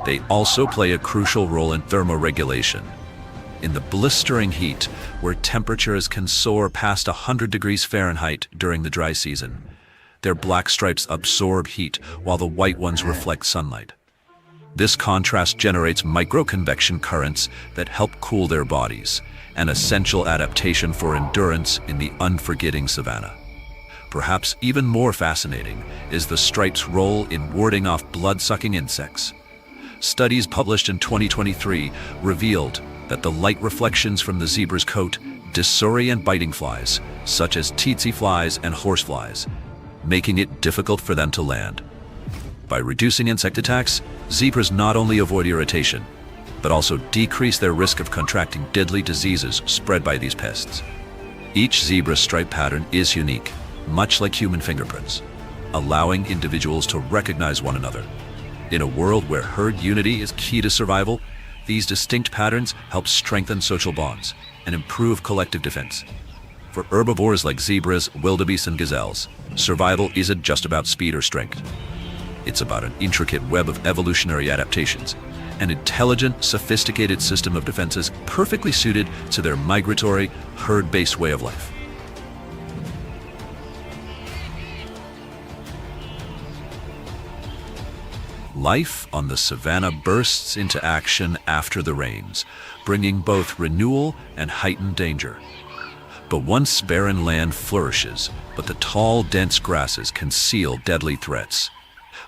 They also play a crucial role in thermoregulation. In the blistering heat, where temperatures can soar past 100 degrees Fahrenheit during the dry season, their black stripes absorb heat while the white ones reflect sunlight. This contrast generates microconvection currents that help cool their bodies, an essential adaptation for endurance in the unforgiving savanna. Perhaps even more fascinating is the stripe's role in warding off blood-sucking insects. Studies published in 2023 revealed that the light reflections from the zebra's coat disorient biting flies, such as tsetse flies and horseflies, making it difficult for them to land. By reducing insect attacks, zebras not only avoid irritation, but also decrease their risk of contracting deadly diseases spread by these pests. Each zebra stripe pattern is unique, much like human fingerprints, allowing individuals to recognize one another. In a world where herd unity is key to survival, these distinct patterns help strengthen social bonds and improve collective defense. For herbivores like zebras, wildebeests, and gazelles, survival isn't just about speed or strength. It's about an intricate web of evolutionary adaptations, an intelligent, sophisticated system of defenses perfectly suited to their migratory, herd-based way of life. Life on the savannah bursts into action after the rains, bringing both renewal and heightened danger. But once barren land flourishes, but the tall, dense grasses conceal deadly threats.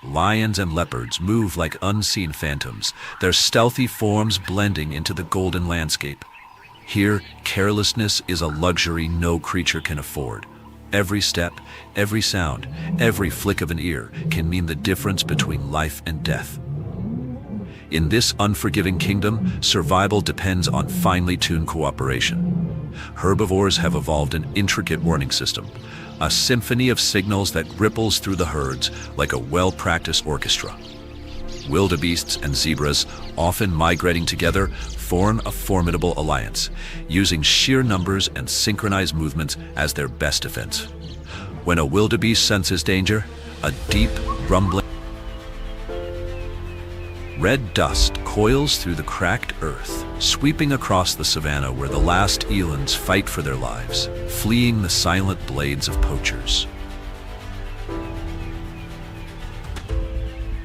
Lions and leopards move like unseen phantoms, their stealthy forms blending into the golden landscape. Here, carelessness is a luxury no creature can afford. Every step, every sound, every flick of an ear can mean the difference between life and death. In this unforgiving kingdom, survival depends on finely tuned cooperation. Herbivores have evolved an intricate warning system, a symphony of signals that ripples through the herds like a well-practiced orchestra. Wildebeests and zebras, often migrating together, form a formidable alliance, using sheer numbers and synchronized movements as their best defense. When a wildebeest senses danger, a deep, rumbling red dust coils through the cracked earth, sweeping across the savannah where the last elands fight for their lives, fleeing the silent blades of poachers.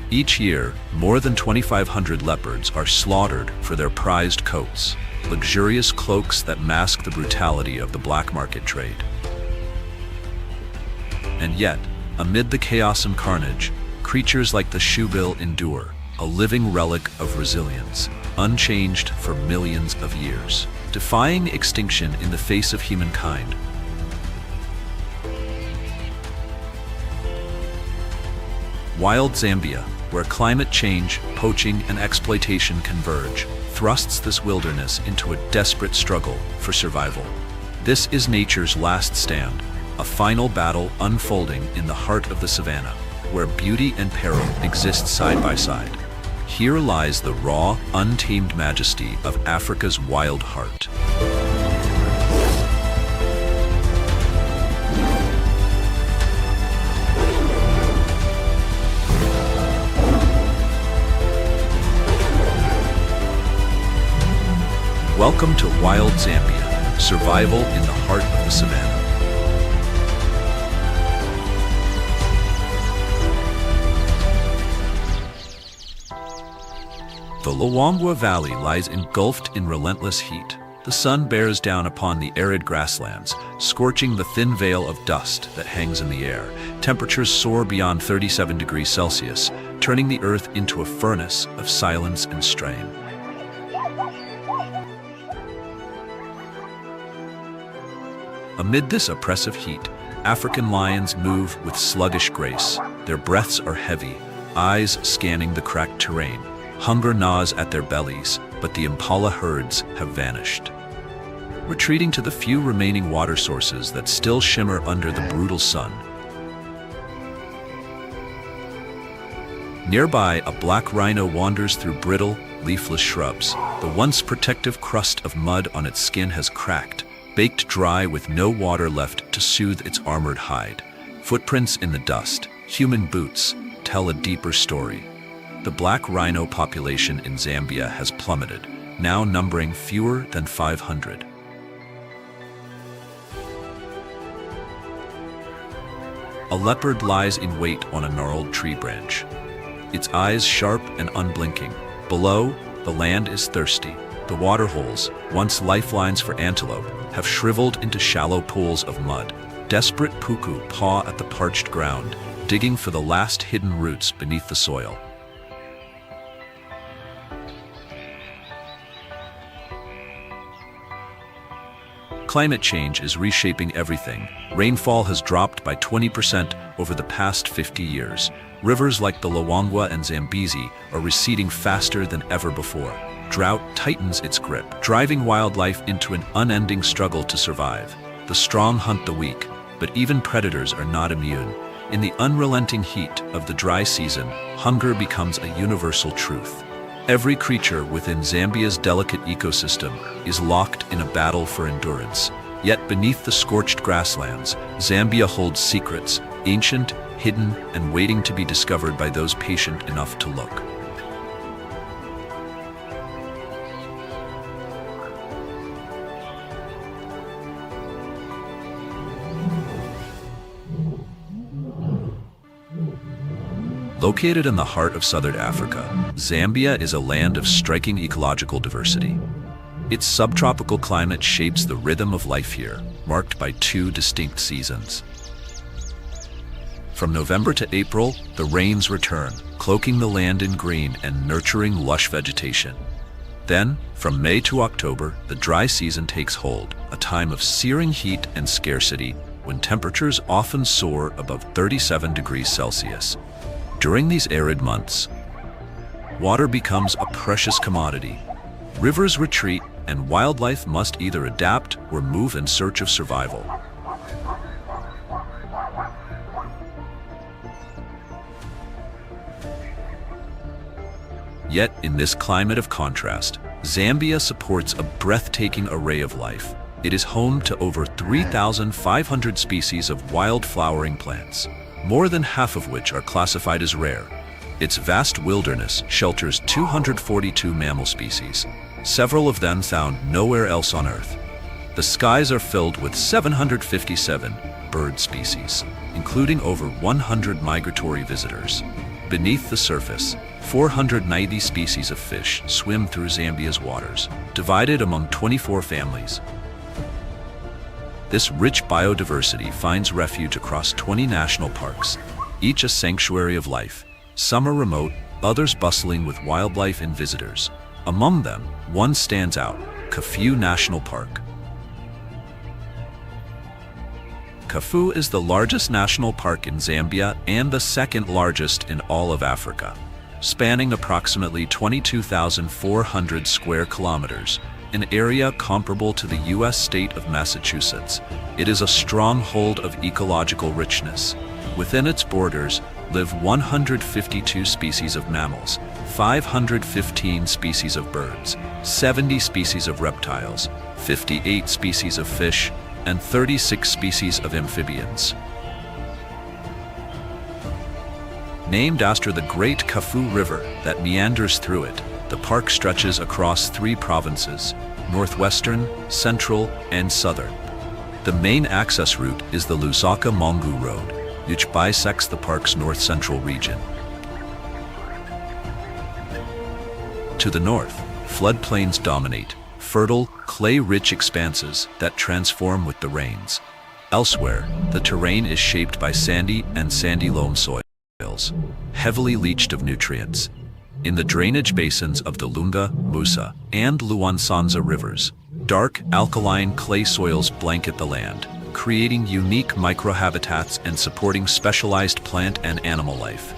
Each year, more than 2,500 leopards are slaughtered for their prized coats, luxurious cloaks that mask the brutality of the black market trade. And yet, amid the chaos and carnage, creatures like the shoebill endure, a living relic of resilience, unchanged for millions of years, defying extinction in the face of humankind. Wild Zambia, where climate change, poaching, and exploitation converge, thrusts this wilderness into a desperate struggle for survival. This is nature's last stand, a final battle unfolding in the heart of the savannah, where beauty and peril exist side by side. Here lies the raw, untamed majesty of Africa's wild heart. Welcome to Wild Zambia, survival in the heart of the savannah. The Luangwa Valley lies engulfed in relentless heat. The sun bears down upon the arid grasslands, scorching the thin veil of dust that hangs in the air. Temperatures soar beyond 37 degrees Celsius, turning the earth into a furnace of silence and strain. Amid this oppressive heat, African lions move with sluggish grace. Their breaths are heavy, eyes scanning the cracked terrain. Hunger gnaws at their bellies, but the Impala herds have vanished. Retreating to the few remaining water sources that still shimmer under the brutal sun. Nearby, a black rhino wanders through brittle, leafless shrubs. The once protective crust of mud on its skin has cracked, baked dry with no water left to soothe its armored hide. Footprints in the dust, human boots, tell a deeper story. The black rhino population in Zambia has plummeted, now numbering fewer than 500. A leopard lies in wait on a gnarled tree branch, its eyes sharp and unblinking. Below, the land is thirsty. The water holes, once lifelines for antelope, have shriveled into shallow pools of mud. Desperate puku paw at the parched ground, digging for the last hidden roots beneath the soil. Climate change is reshaping everything. Rainfall has dropped by 20% over the past 50 years. Rivers like the Luangwa and Zambezi are receding faster than ever before. Drought tightens its grip, driving wildlife into an unending struggle to survive. The strong hunt the weak, but even predators are not immune. In the unrelenting heat of the dry season, hunger becomes a universal truth. Every creature within Zambia's delicate ecosystem is locked in a battle for endurance. Yet beneath the scorched grasslands, Zambia holds secrets, ancient, hidden, and waiting to be discovered by those patient enough to look. Located in the heart of southern Africa, Zambia is a land of striking ecological diversity. Its subtropical climate shapes the rhythm of life here, marked by two distinct seasons. From November to April, the rains return, cloaking the land in green and nurturing lush vegetation. Then, from May to October, the dry season takes hold, a time of searing heat and scarcity when temperatures often soar above 37 degrees Celsius. During these arid months, water becomes a precious commodity. Rivers retreat, and wildlife must either adapt or move in search of survival. Yet, in this climate of contrast, Zambia supports a breathtaking array of life. It is home to over 3,500 species of wild flowering plants, more than half of which are classified as rare. Its vast wilderness shelters 242 mammal species, several of them found nowhere else on Earth. The skies are filled with 757 bird species, including over 100 migratory visitors. Beneath the surface, 490 species of fish swim through Zambia's waters, divided among 24 families. This rich biodiversity finds refuge across 20 national parks, each a sanctuary of life. Some are remote, others bustling with wildlife and visitors. Among them, one stands out: Kafue National Park. Kafue is the largest national park in Zambia and the second largest in all of Africa. Spanning approximately 22,400 square kilometers, an area comparable to the U.S. state of Massachusetts, it is a stronghold of ecological richness. Within its borders live 152 species of mammals, 515 species of birds, 70 species of reptiles, 58 species of fish, and 36 species of amphibians. Named after the great Kafue River that meanders through it, the park stretches across 3 provinces: northwestern, central, and southern. The main access route is the Lusaka-Mongu Road, which bisects the park's north-central region. To the north, floodplains dominate, fertile, clay-rich expanses that transform with the rains. Elsewhere, the terrain is shaped by sandy and sandy loam soils, heavily leached of nutrients. In the drainage basins of the Lunga, Musa, and Luansanza rivers, dark, alkaline clay soils blanket the land, creating unique microhabitats and supporting specialized plant and animal life.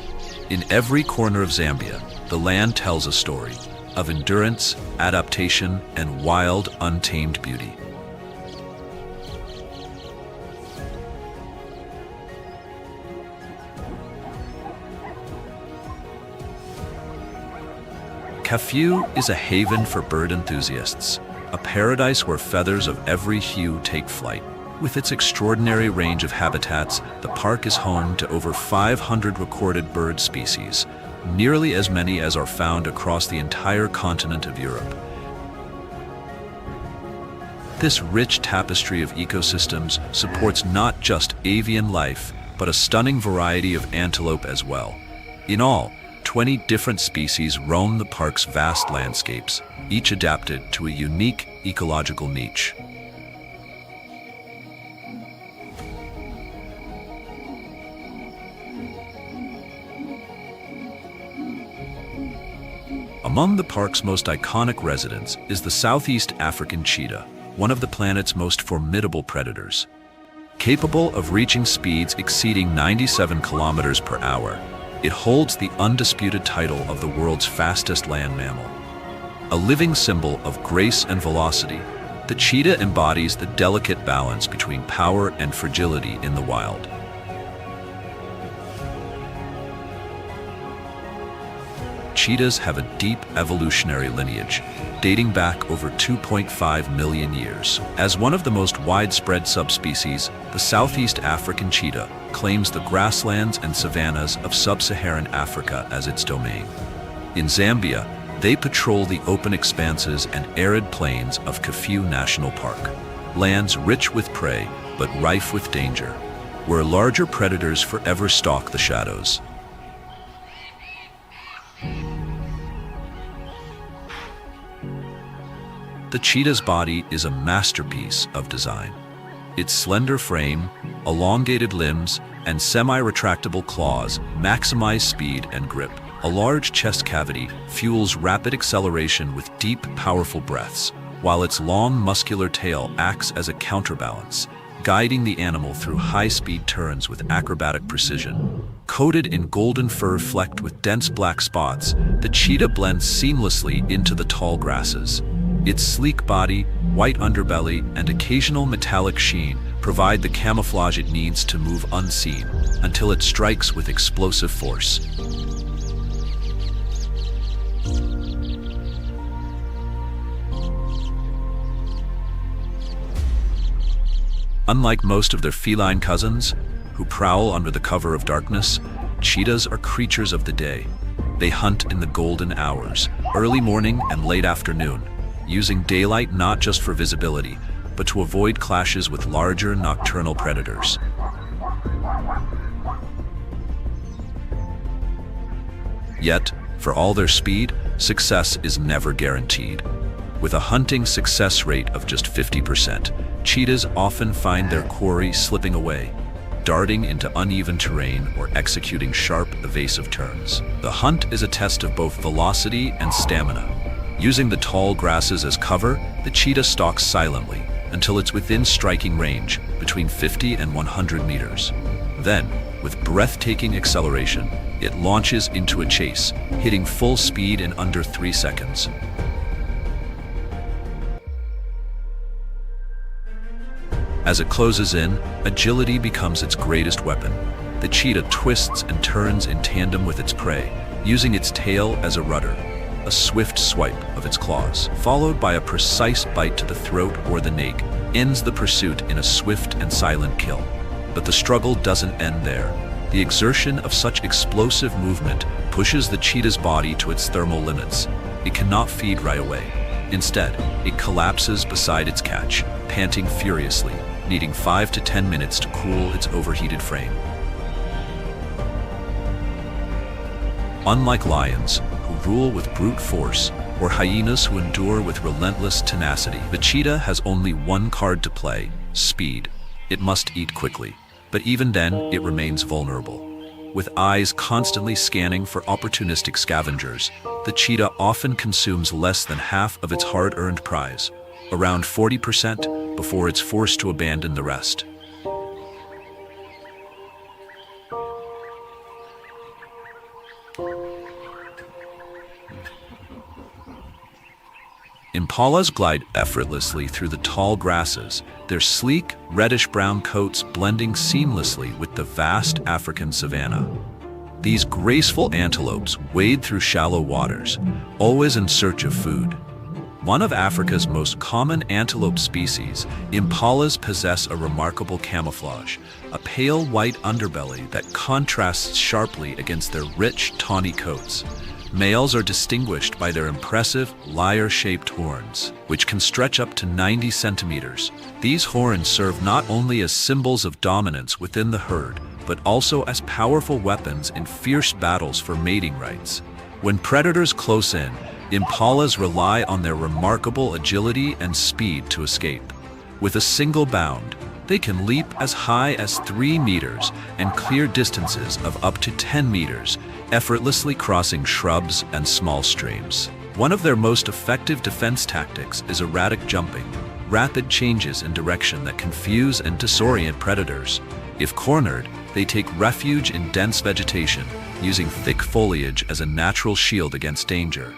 In every corner of Zambia, the land tells a story of endurance, adaptation, and wild, untamed beauty. Kafue is a haven for bird enthusiasts, a paradise where feathers of every hue take flight. With its extraordinary range of habitats, the park is home to over 500 recorded bird species, nearly as many as are found across the entire continent of Europe. This rich tapestry of ecosystems supports not just avian life, but a stunning variety of antelope as well. In all, 20 different species roam the park's vast landscapes, each adapted to a unique ecological niche. Among the park's most iconic residents is the Southeast African cheetah, one of the planet's most formidable predators. Capable of reaching speeds exceeding 97 kilometers per hour, it holds the undisputed title of the world's fastest land mammal. A living symbol of grace and velocity, the cheetah embodies the delicate balance between power and fragility in the wild. Cheetahs have a deep evolutionary lineage, dating back over 2.5 million years. As one of the most widespread subspecies, the Southeast African cheetah claims the grasslands and savannas of sub-Saharan Africa as its domain. In Zambia, they patrol the open expanses and arid plains of Kafue National Park, lands rich with prey but rife with danger, where larger predators forever stalk the shadows. The cheetah's body is a masterpiece of design. Its slender frame, elongated limbs, and semi-retractable claws maximize speed and grip. A large chest cavity fuels rapid acceleration with deep, powerful breaths, while its long, muscular tail acts as a counterbalance, guiding the animal through high-speed turns with acrobatic precision. Coated in golden fur flecked with dense black spots, the cheetah blends seamlessly into the tall grasses. Its sleek body, white underbelly, and occasional metallic sheen provide the camouflage it needs to move unseen until it strikes with explosive force. Unlike most of their feline cousins, who prowl under the cover of darkness, cheetahs are creatures of the day. They hunt in the golden hours, early morning and late afternoon, using daylight not just for visibility, but to avoid clashes with larger nocturnal predators. Yet, for all their speed, success is never guaranteed. With a hunting success rate of just 50%, cheetahs often find their quarry slipping away, darting into uneven terrain or executing sharp, evasive turns. The hunt is a test of both velocity and stamina. Using the tall grasses as cover, the cheetah stalks silently until it's within striking range, between 50 and 100 meters. Then, with breathtaking acceleration, it launches into a chase, hitting full speed in under 3 seconds. As it closes in, agility becomes its greatest weapon. The cheetah twists and turns in tandem with its prey, using its tail as a rudder. A swift swipe of its claws, followed by a precise bite to the throat or the nape, ends the pursuit in a swift and silent kill. But the struggle doesn't end there. The exertion of such explosive movement pushes the cheetah's body to its thermal limits. It cannot feed right away. Instead, it collapses beside its catch, panting furiously, needing 5 to 10 minutes to cool its overheated frame. Unlike lions, who rule with brute force, or hyenas who endure with relentless tenacity, the cheetah has only one card to play: speed. It must eat quickly, but even then, it remains vulnerable. With eyes constantly scanning for opportunistic scavengers, the cheetah often consumes less than half of its hard-earned prize, around 40%, before it's forced to abandon the rest. Impalas glide effortlessly through the tall grasses, their sleek, reddish-brown coats blending seamlessly with the vast African savanna. These graceful antelopes wade through shallow waters, always in search of food. One of Africa's most common antelope species, impalas possess a remarkable camouflage, a pale white underbelly that contrasts sharply against their rich, tawny coats. Males are distinguished by their impressive, lyre-shaped horns, which can stretch up to 90 centimeters. These horns serve not only as symbols of dominance within the herd, but also as powerful weapons in fierce battles for mating rights. When predators close in, impalas rely on their remarkable agility and speed to escape. With a single bound, they can leap as high as 3 meters and clear distances of up to 10 meters, effortlessly crossing shrubs and small streams. One of their most effective defense tactics is erratic jumping, rapid changes in direction that confuse and disorient predators. If cornered, they take refuge in dense vegetation, using thick foliage as a natural shield against danger.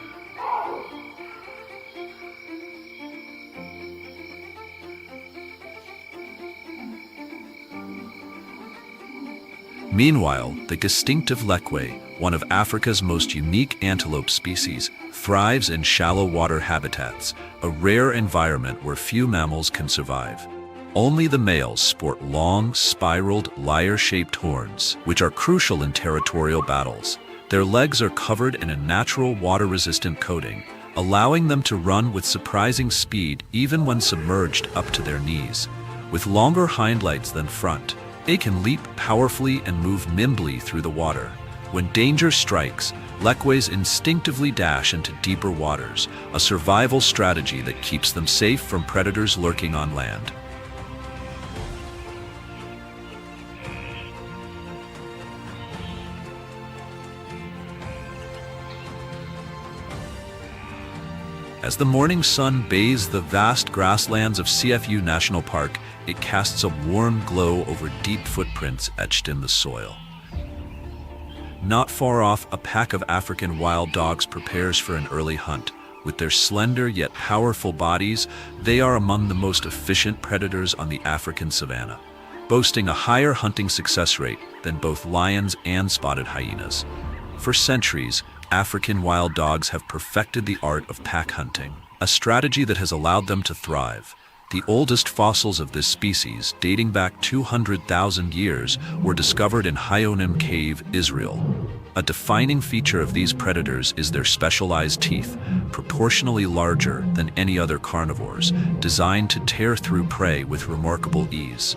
Meanwhile, the distinctive lekwe, one of Africa's most unique antelope species, thrives in shallow water habitats, a rare environment where few mammals can survive. Only the males sport long, spiraled, lyre-shaped horns, which are crucial in territorial battles. Their legs are covered in a natural water-resistant coating, allowing them to run with surprising speed even when submerged up to their knees. With longer hind legs than front, they can leap powerfully and move nimbly through the water. When danger strikes, Lekways instinctively dash into deeper waters, a survival strategy that keeps them safe from predators lurking on land. As the morning sun bathes the vast grasslands of Kafue National Park, it casts a warm glow over deep footprints etched in the soil. Not far off, a pack of African wild dogs prepares for an early hunt. With their slender yet powerful bodies, they are among the most efficient predators on the African savanna, boasting a higher hunting success rate than both lions and spotted hyenas. For centuries, African wild dogs have perfected the art of pack hunting, a strategy that has allowed them to thrive. The oldest fossils of this species, dating back 200,000 years, were discovered in Hyenas Cave, Israel. A defining feature of these predators is their specialized teeth, proportionally larger than any other carnivores, designed to tear through prey with remarkable ease.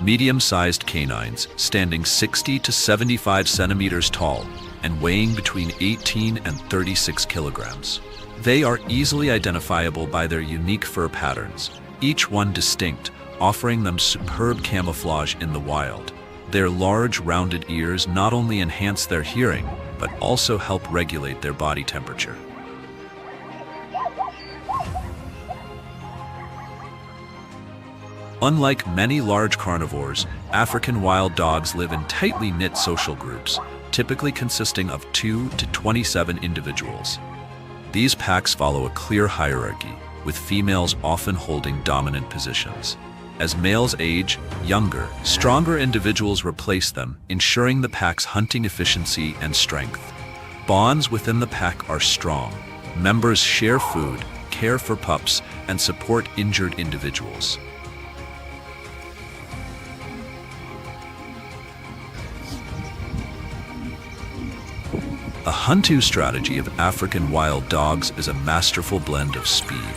Medium-sized canines, standing 60 to 75 centimeters tall and weighing between 18 and 36 kilograms. They are easily identifiable by their unique fur patterns, each one distinct, offering them superb camouflage in the wild. Their large, rounded ears not only enhance their hearing, but also help regulate their body temperature. Unlike many large carnivores, African wild dogs live in tightly knit social groups, typically consisting of 2 to 27 individuals. These packs follow a clear hierarchy, with females often holding dominant positions. As males age, younger, stronger individuals replace them, ensuring the pack's hunting efficiency and strength. Bonds within the pack are strong. Members share food, care for pups, and support injured individuals. A hunt-to strategy of African wild dogs is a masterful blend of speed,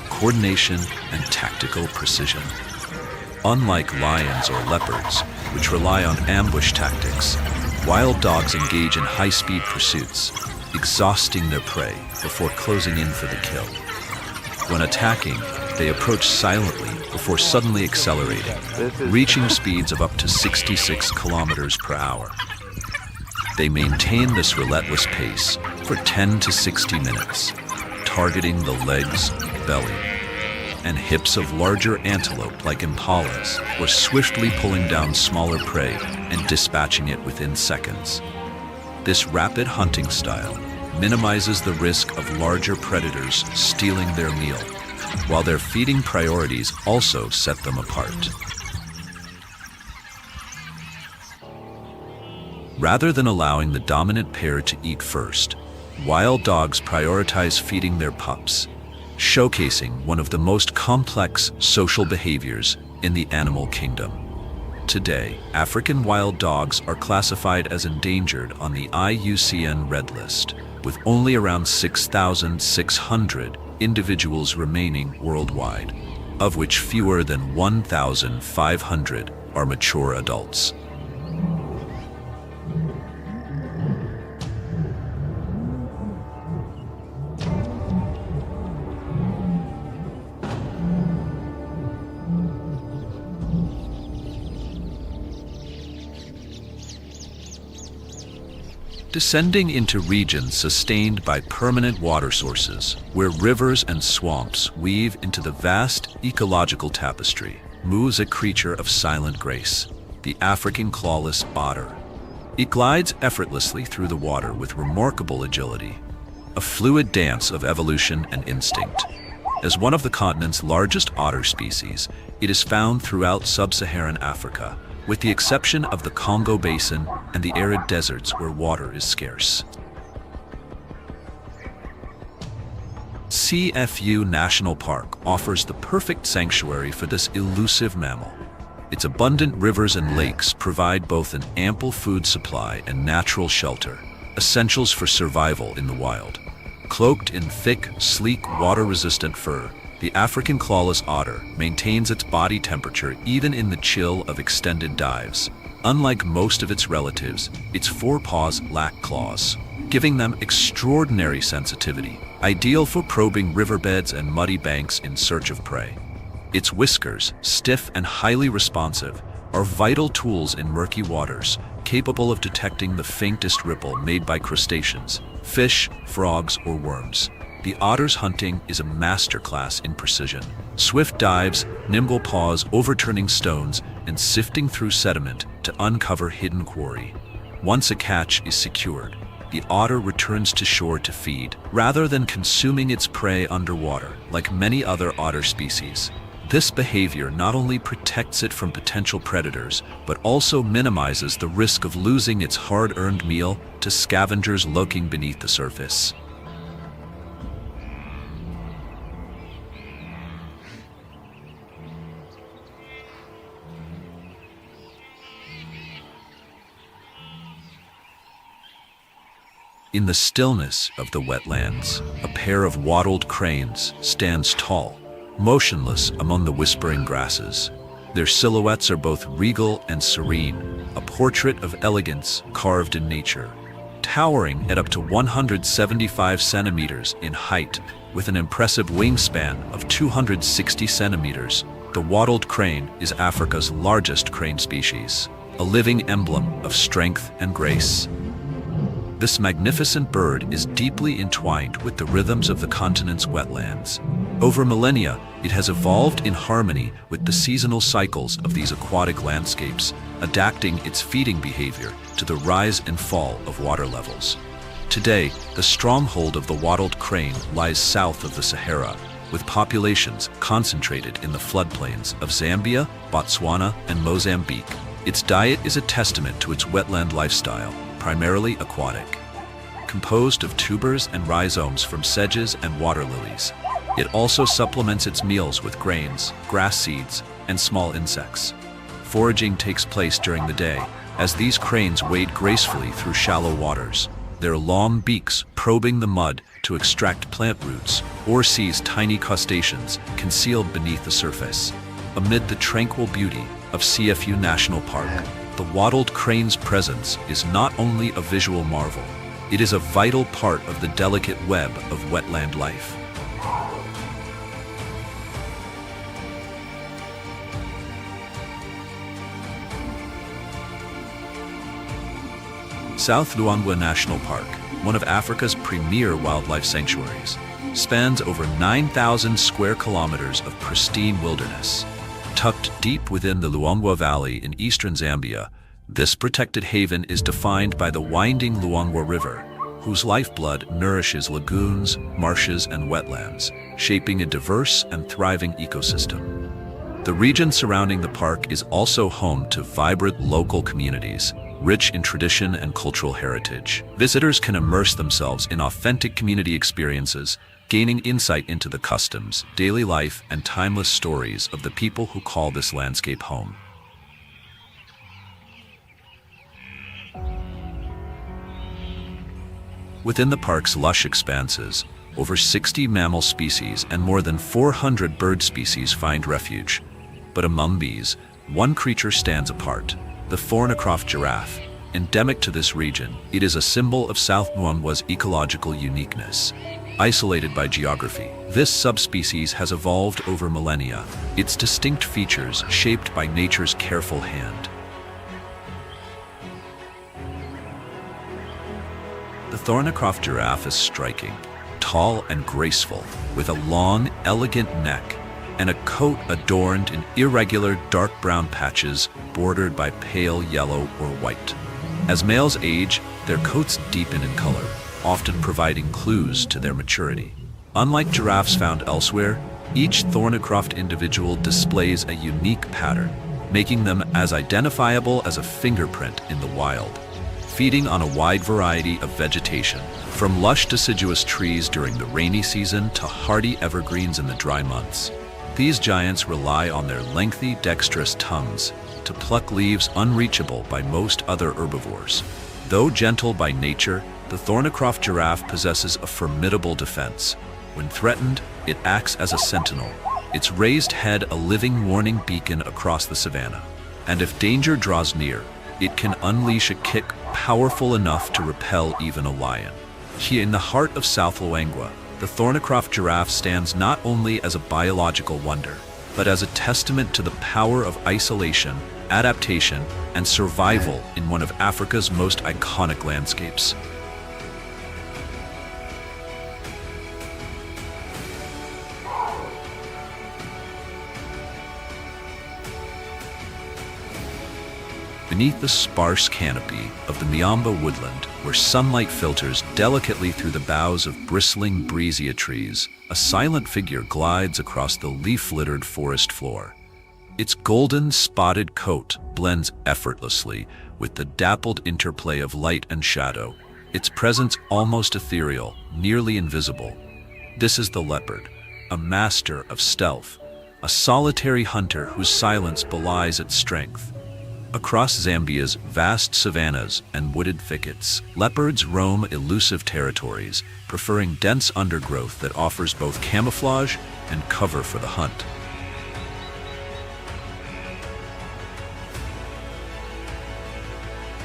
coordination, and tactical precision. Unlike lions or leopards, which rely on ambush tactics, wild dogs engage in high-speed pursuits, exhausting their prey before closing in for the kill. When attacking, they approach silently before suddenly accelerating, reaching speeds of up to 66 kilometers per hour. They maintain this relentless pace for 10 to 60 minutes, targeting the legs, belly, and hips of larger antelope like Impalas, or swiftly pulling down smaller prey and dispatching it within seconds. This rapid hunting style minimizes the risk of larger predators stealing their meal, while their feeding priorities also set them apart. Rather than allowing the dominant pair to eat first, wild dogs prioritize feeding their pups, showcasing one of the most complex social behaviors in the animal kingdom. Today, African wild dogs are classified as endangered on the IUCN Red List, with only around 6,600 individuals remaining worldwide, of which fewer than 1,500 are mature adults. Descending into regions sustained by permanent water sources, where rivers and swamps weave into the vast ecological tapestry, moves a creature of silent grace, the African clawless otter. It glides effortlessly through the water with remarkable agility, a fluid dance of evolution and instinct. As one of the continent's largest otter species, it is found throughout sub-Saharan Africa, with the exception of the Congo Basin and the arid deserts where water is scarce. Kafue National Park offers the perfect sanctuary for this elusive mammal. Its abundant rivers and lakes provide both an ample food supply and natural shelter, essentials for survival in the wild. Cloaked in thick, sleek, water-resistant fur, the African clawless otter maintains its body temperature even in the chill of extended dives. Unlike most of its relatives, its forepaws lack claws, giving them extraordinary sensitivity, ideal for probing riverbeds and muddy banks in search of prey. Its whiskers, stiff and highly responsive, are vital tools in murky waters, capable of detecting the faintest ripple made by crustaceans, fish, frogs, or worms. The otter's hunting is a masterclass in precision. Swift dives, nimble paws overturning stones, and sifting through sediment to uncover hidden quarry. Once a catch is secured, the otter returns to shore to feed, rather than consuming its prey underwater, like many other otter species. This behavior not only protects it from potential predators, but also minimizes the risk of losing its hard-earned meal to scavengers lurking beneath the surface. In the stillness of the wetlands, a pair of wattled cranes stands tall, motionless among the whispering grasses. Their silhouettes are both regal and serene, a portrait of elegance carved in nature. Towering at up to 175 centimeters in height, with an impressive wingspan of 260 centimeters, the wattled crane is Africa's largest crane species, a living emblem of strength and grace. This magnificent bird is deeply entwined with the rhythms of the continent's wetlands. Over millennia, it has evolved in harmony with the seasonal cycles of these aquatic landscapes, adapting its feeding behavior to the rise and fall of water levels. Today, the stronghold of the wattled crane lies south of the Sahara, with populations concentrated in the floodplains of Zambia, Botswana, and Mozambique. Its diet is a testament to its wetland lifestyle, primarily aquatic. Composed of tubers and rhizomes from sedges and water lilies, it also supplements its meals with grains, grass seeds, and small insects. Foraging takes place during the day, as these cranes wade gracefully through shallow waters, their long beaks probing the mud to extract plant roots or seize tiny crustaceans concealed beneath the surface. Amid the tranquil beauty of Kafue National Park, the wattled crane's presence is not only a visual marvel, it is a vital part of the delicate web of wetland life. South Luangwa National Park, one of Africa's premier wildlife sanctuaries, spans over 9,000 square kilometers of pristine wilderness. Tucked deep within the Luangwa Valley in eastern Zambia, this protected haven is defined by the winding Luangwa River, whose lifeblood nourishes lagoons, marshes, and wetlands, shaping a diverse and thriving ecosystem. The region surrounding the park is also home to vibrant local communities, rich in tradition and cultural heritage. Visitors can immerse themselves in authentic community experiences, gaining insight into the customs, daily life, and timeless stories of the people who call this landscape home. Within the park's lush expanses, over 60 mammal species and more than 400 bird species find refuge. But among these, one creature stands apart: the Thornycroft giraffe. Endemic to this region, it is a symbol of South Luangwa's ecological uniqueness. Isolated by geography, this subspecies has evolved over millennia, its distinct features shaped by nature's careful hand. The Thornycroft giraffe is striking, tall and graceful, with a long, elegant neck and a coat adorned in irregular dark brown patches bordered by pale yellow or white. As males age, their coats deepen in color, often providing clues to their maturity. Unlike giraffes found elsewhere, each Thornycroft individual displays a unique pattern, making them as identifiable as a fingerprint in the wild. Feeding on a wide variety of vegetation, from lush deciduous trees during the rainy season to hardy evergreens in the dry months, these giants rely on their lengthy, dexterous tongues to pluck leaves unreachable by most other herbivores. Though gentle by nature, the Thornycroft giraffe possesses a formidable defense. When threatened, it acts as a sentinel, its raised head a living warning beacon across the savannah. And if danger draws near, it can unleash a kick powerful enough to repel even a lion. Here in the heart of South Luangwa, the Thornycroft giraffe stands not only as a biological wonder, but as a testament to the power of isolation, adaptation, and survival in one of Africa's most iconic landscapes. Beneath the sparse canopy of the Miamba woodland, where sunlight filters delicately through the boughs of bristling brescia trees, a silent figure glides across the leaf-littered forest floor. Its golden spotted coat blends effortlessly with the dappled interplay of light and shadow, its presence almost ethereal, nearly invisible. This is the leopard, a master of stealth, a solitary hunter whose silence belies its strength. Across Zambia's vast savannas and wooded thickets, leopards roam elusive territories, preferring dense undergrowth that offers both camouflage and cover for the hunt.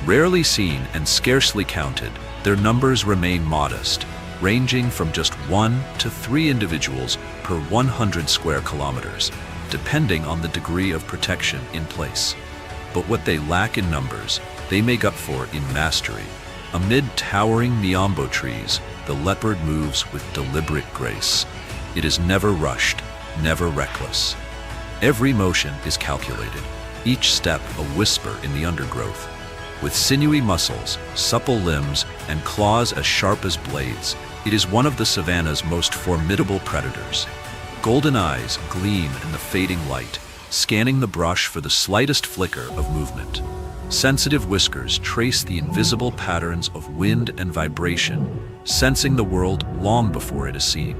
Rarely seen and scarcely counted, their numbers remain modest, ranging from just 1 to 3 individuals per 100 square kilometers, depending on the degree of protection in place. But what they lack in numbers, they make up for in mastery. Amid towering miambo trees, the leopard moves with deliberate grace. It is never rushed, never reckless. Every motion is calculated, each step a whisper in the undergrowth. With sinewy muscles, supple limbs, and claws as sharp as blades, it is one of the savanna's most formidable predators. Golden eyes gleam in the fading light, scanning the brush for the slightest flicker of movement. Sensitive whiskers trace the invisible patterns of wind and vibration, sensing the world long before it is seen.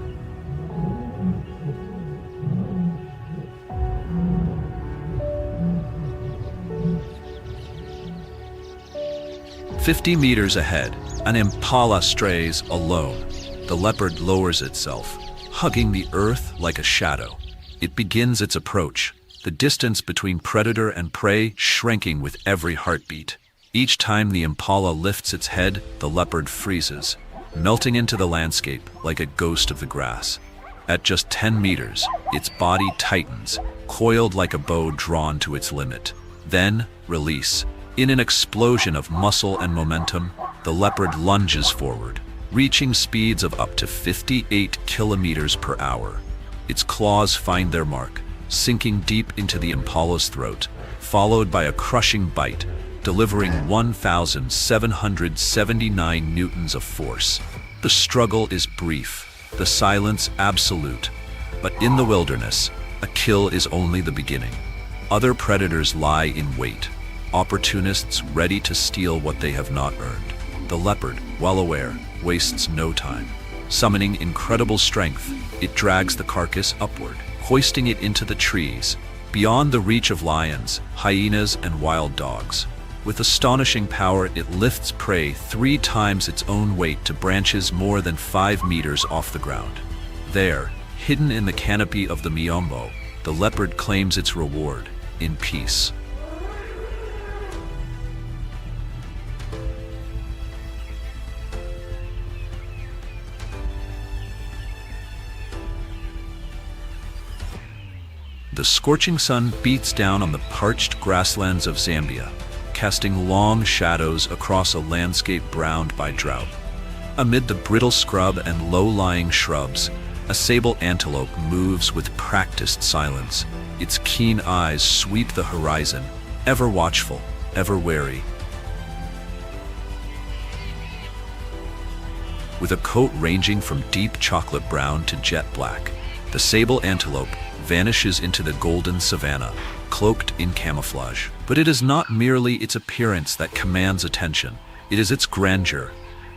"50 meters ahead, an impala strays alone. The leopard lowers itself, hugging the earth like a shadow. It begins its approach, the distance between predator and prey shrinking with every heartbeat. Each time the impala lifts its head, the leopard freezes, melting into the landscape like a ghost of the grass. At just 10 meters, its body tightens, coiled like a bow drawn to its limit. Then, release. In an explosion of muscle and momentum, the leopard lunges forward, reaching speeds of up to 58 kilometers per hour. Its claws find their mark, sinking deep into the impala's throat, followed by a crushing bite, delivering 1,779 newtons of force. The struggle is brief, the silence absolute, but in the wilderness, a kill is only the beginning. Other predators lie in wait, opportunists ready to steal what they have not earned. The leopard, well aware, wastes no time. Summoning incredible strength, it drags the carcass upward, hoisting it into the trees, beyond the reach of lions, hyenas, and wild dogs. With astonishing power, it lifts prey 3 times its own weight to branches more than 5 meters off the ground. There, hidden in the canopy of the miombo, the leopard claims its reward in peace. The scorching sun beats down on the parched grasslands of Zambia, casting long shadows across a landscape browned by drought. Amid the brittle scrub and low-lying shrubs, a sable antelope moves with practiced silence. Its keen eyes sweep the horizon, ever watchful, ever wary. With a coat ranging from deep chocolate brown to jet black, the sable antelope vanishes into the golden savanna, cloaked in camouflage. But it is not merely its appearance that commands attention, it is its grandeur.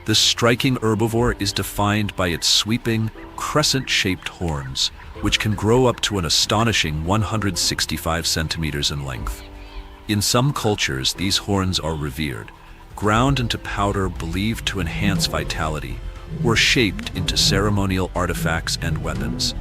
This striking herbivore is defined by its sweeping, crescent-shaped horns, which can grow up to an astonishing 165 centimeters in length. In some cultures, these horns are revered, ground into powder believed to enhance vitality, or shaped into ceremonial artifacts and weapons.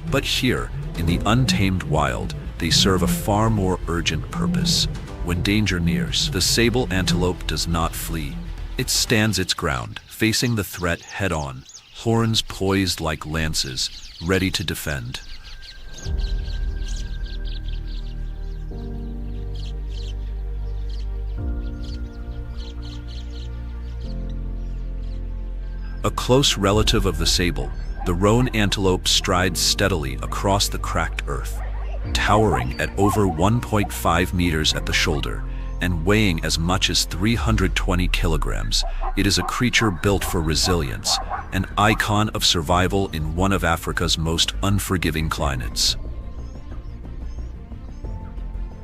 But here, in the untamed wild, they serve a far more urgent purpose. When danger nears, the sable antelope does not flee. It stands its ground, facing the threat head-on, horns poised like lances, ready to defend. A close relative of the sable, the roan antelope strides steadily across the cracked earth, towering at over 1.5 meters at the shoulder and weighing as much as 320 kilograms. It is a creature built for resilience, an icon of survival in one of Africa's most unforgiving climates.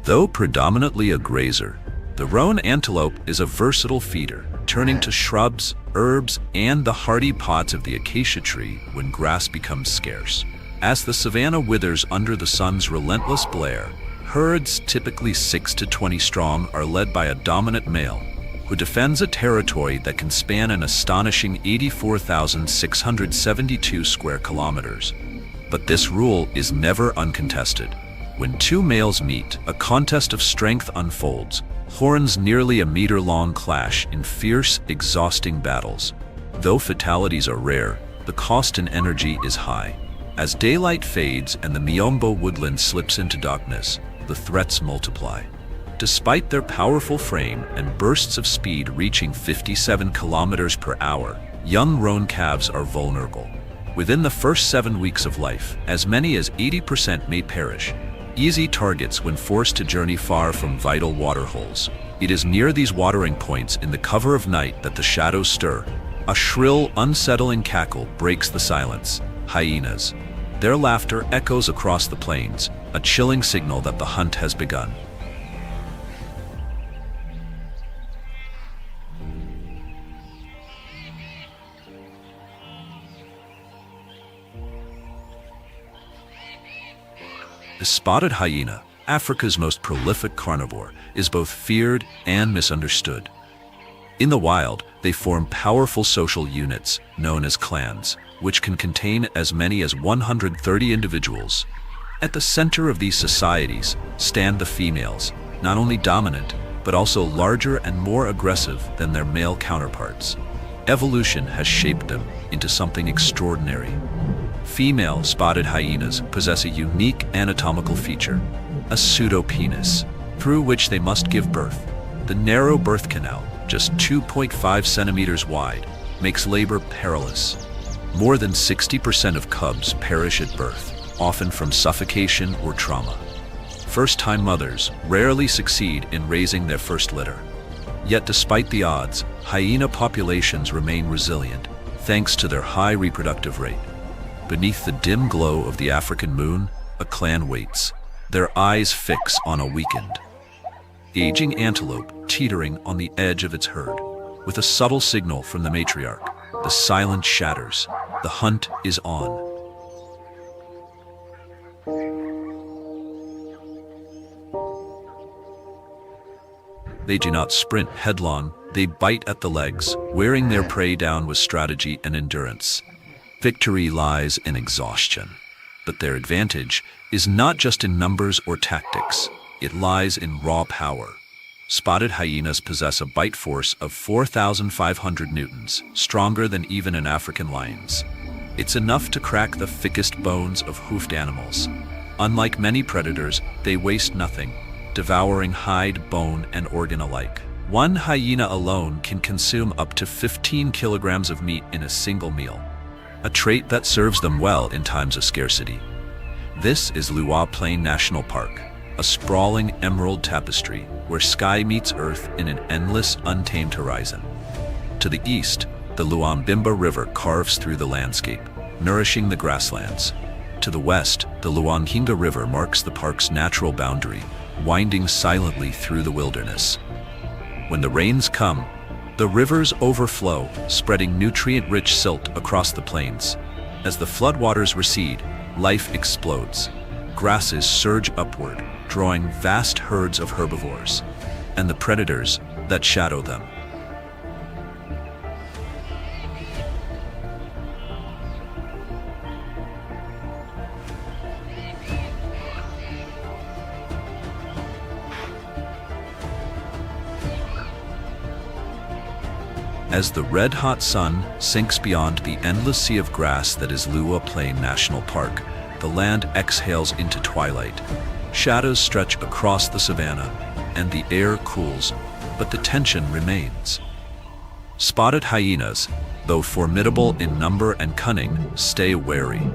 Though predominantly a grazer, the roan antelope is a versatile feeder, turning to shrubs, herbs, and the hardy pods of the acacia tree when grass becomes scarce. As the savanna withers under the sun's relentless glare, herds, typically 6 to 20 strong, are led by a dominant male who defends a territory that can span an astonishing 84,672 square kilometers. But this rule is never uncontested. When two males meet, a contest of strength unfolds. Horns nearly a meter-long clash in fierce, exhausting battles. Though fatalities are rare, the cost in energy is high. As daylight fades and the Miombo woodland slips into darkness, the threats multiply. Despite their powerful frame and bursts of speed reaching 57 kilometers per hour, young roan calves are vulnerable. Within the first 7 weeks of life, as many as 80% may perish. Easy targets when forced to journey far from vital water holes. It is near these watering points in the cover of night that the shadows stir. A shrill, unsettling cackle breaks the silence. Hyenas. Their laughter echoes across the plains, a chilling signal that the hunt has begun. The spotted hyena, Africa's most prolific carnivore, is both feared and misunderstood. In the wild, they form powerful social units known as clans, which can contain as many as 130 individuals. At the center of these societies stand the females, not only dominant, but also larger and more aggressive than their male counterparts. Evolution has shaped them into something extraordinary. Female spotted hyenas possess a unique anatomical feature, a pseudopenis, through which they must give birth. The narrow birth canal, just 2.5 centimeters wide, makes labor perilous. More than 60% of cubs perish at birth, often from suffocation or trauma. First-time mothers rarely succeed in raising their first litter. Yet despite the odds, hyena populations remain resilient, thanks to their high reproductive rate. Beneath the dim glow of the African moon, a clan waits, their eyes fix on a weakened, aging antelope teetering on the edge of its herd. With a subtle signal from the matriarch, the silence shatters. The hunt is on. They do not sprint headlong, they bite at the legs, wearing their prey down with strategy and endurance. Victory lies in exhaustion, but their advantage is not just in numbers or tactics, it lies in raw power. Spotted hyenas possess a bite force of 4,500 newtons, stronger than even an African lion's. It's enough to crack the thickest bones of hoofed animals. Unlike many predators, they waste nothing, devouring hide, bone, and organ alike. One hyena alone can consume up to 15 kilograms of meat in a single meal, a trait that serves them well in times of scarcity. This is Luau Plain National Park, a sprawling emerald tapestry where sky meets earth in an endless, untamed horizon. To the east, the Luambimba River carves through the landscape, nourishing the grasslands. To the west, the Luankinga River marks the park's natural boundary, winding silently through the wilderness. When the rains come, the rivers overflow, spreading nutrient-rich silt across the plains. As the floodwaters recede, life explodes. Grasses surge upward, drawing vast herds of herbivores, and the predators that shadow them. As the red-hot sun sinks beyond the endless sea of grass that is Lua Plain National Park, the land exhales into twilight. Shadows stretch across the savannah, and the air cools, but the tension remains. Spotted hyenas, though formidable in number and cunning, stay wary.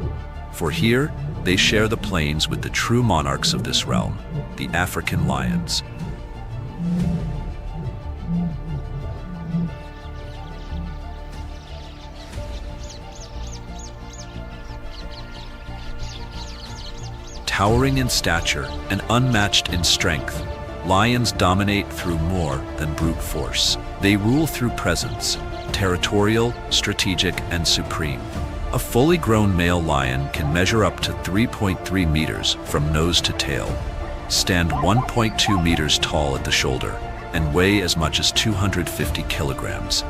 For here, they share the plains with the true monarchs of this realm, the African lions. Towering in stature and unmatched in strength, lions dominate through more than brute force. They rule through presence, territorial, strategic, and supreme. A fully grown male lion can measure up to 3.3 meters from nose to tail, stand 1.2 meters tall at the shoulder, and weigh as much as 250 kilograms.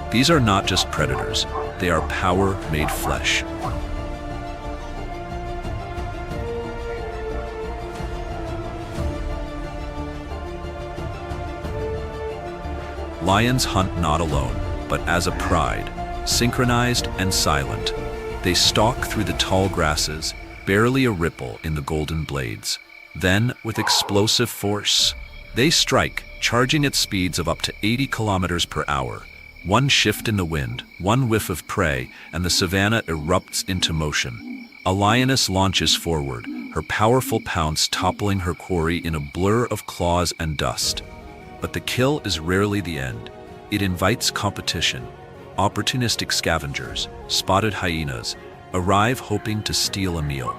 These are not just predators, they are power made flesh. Lions hunt not alone, but as a pride, synchronized and silent. They stalk through the tall grasses, barely a ripple in the golden blades. Then, with explosive force, they strike, charging at speeds of up to 80 kilometers per hour. One shift in the wind, one whiff of prey, and the savannah erupts into motion. A lioness launches forward, her powerful pounce toppling her quarry in a blur of claws and dust. But the kill is rarely the end. It invites competition. Opportunistic scavengers, spotted hyenas, arrive hoping to steal a meal.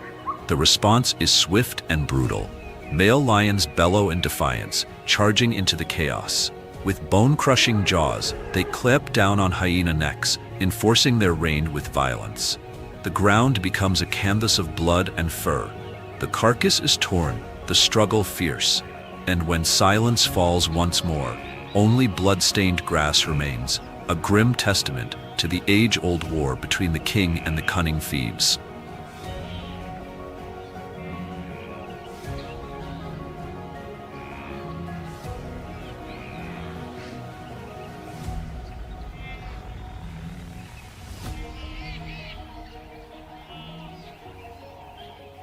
The response is swift and brutal. Male lions bellow in defiance, charging into the chaos. With bone-crushing jaws, they clamp down on hyena necks, enforcing their reign with violence. The ground becomes a canvas of blood and fur. The carcass is torn, the struggle fierce. And when silence falls once more, only blood-stained grass remains, a grim testament to the age-old war between the king and the cunning thieves.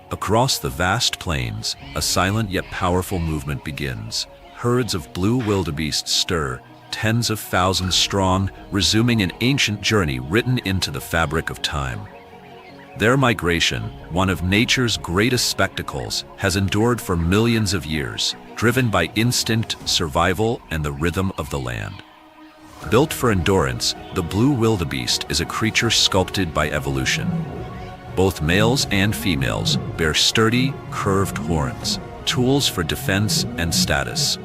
Across the vast plains, a silent yet powerful movement begins. Herds of blue wildebeest stir, tens of thousands strong, resuming an ancient journey written into the fabric of time. Their migration, one of nature's greatest spectacles, has endured for millions of years, driven by instinct, survival, and the rhythm of the land. Built for endurance, the blue wildebeest is a creature sculpted by evolution. Both males and females bear sturdy, curved horns, tools for defense and status.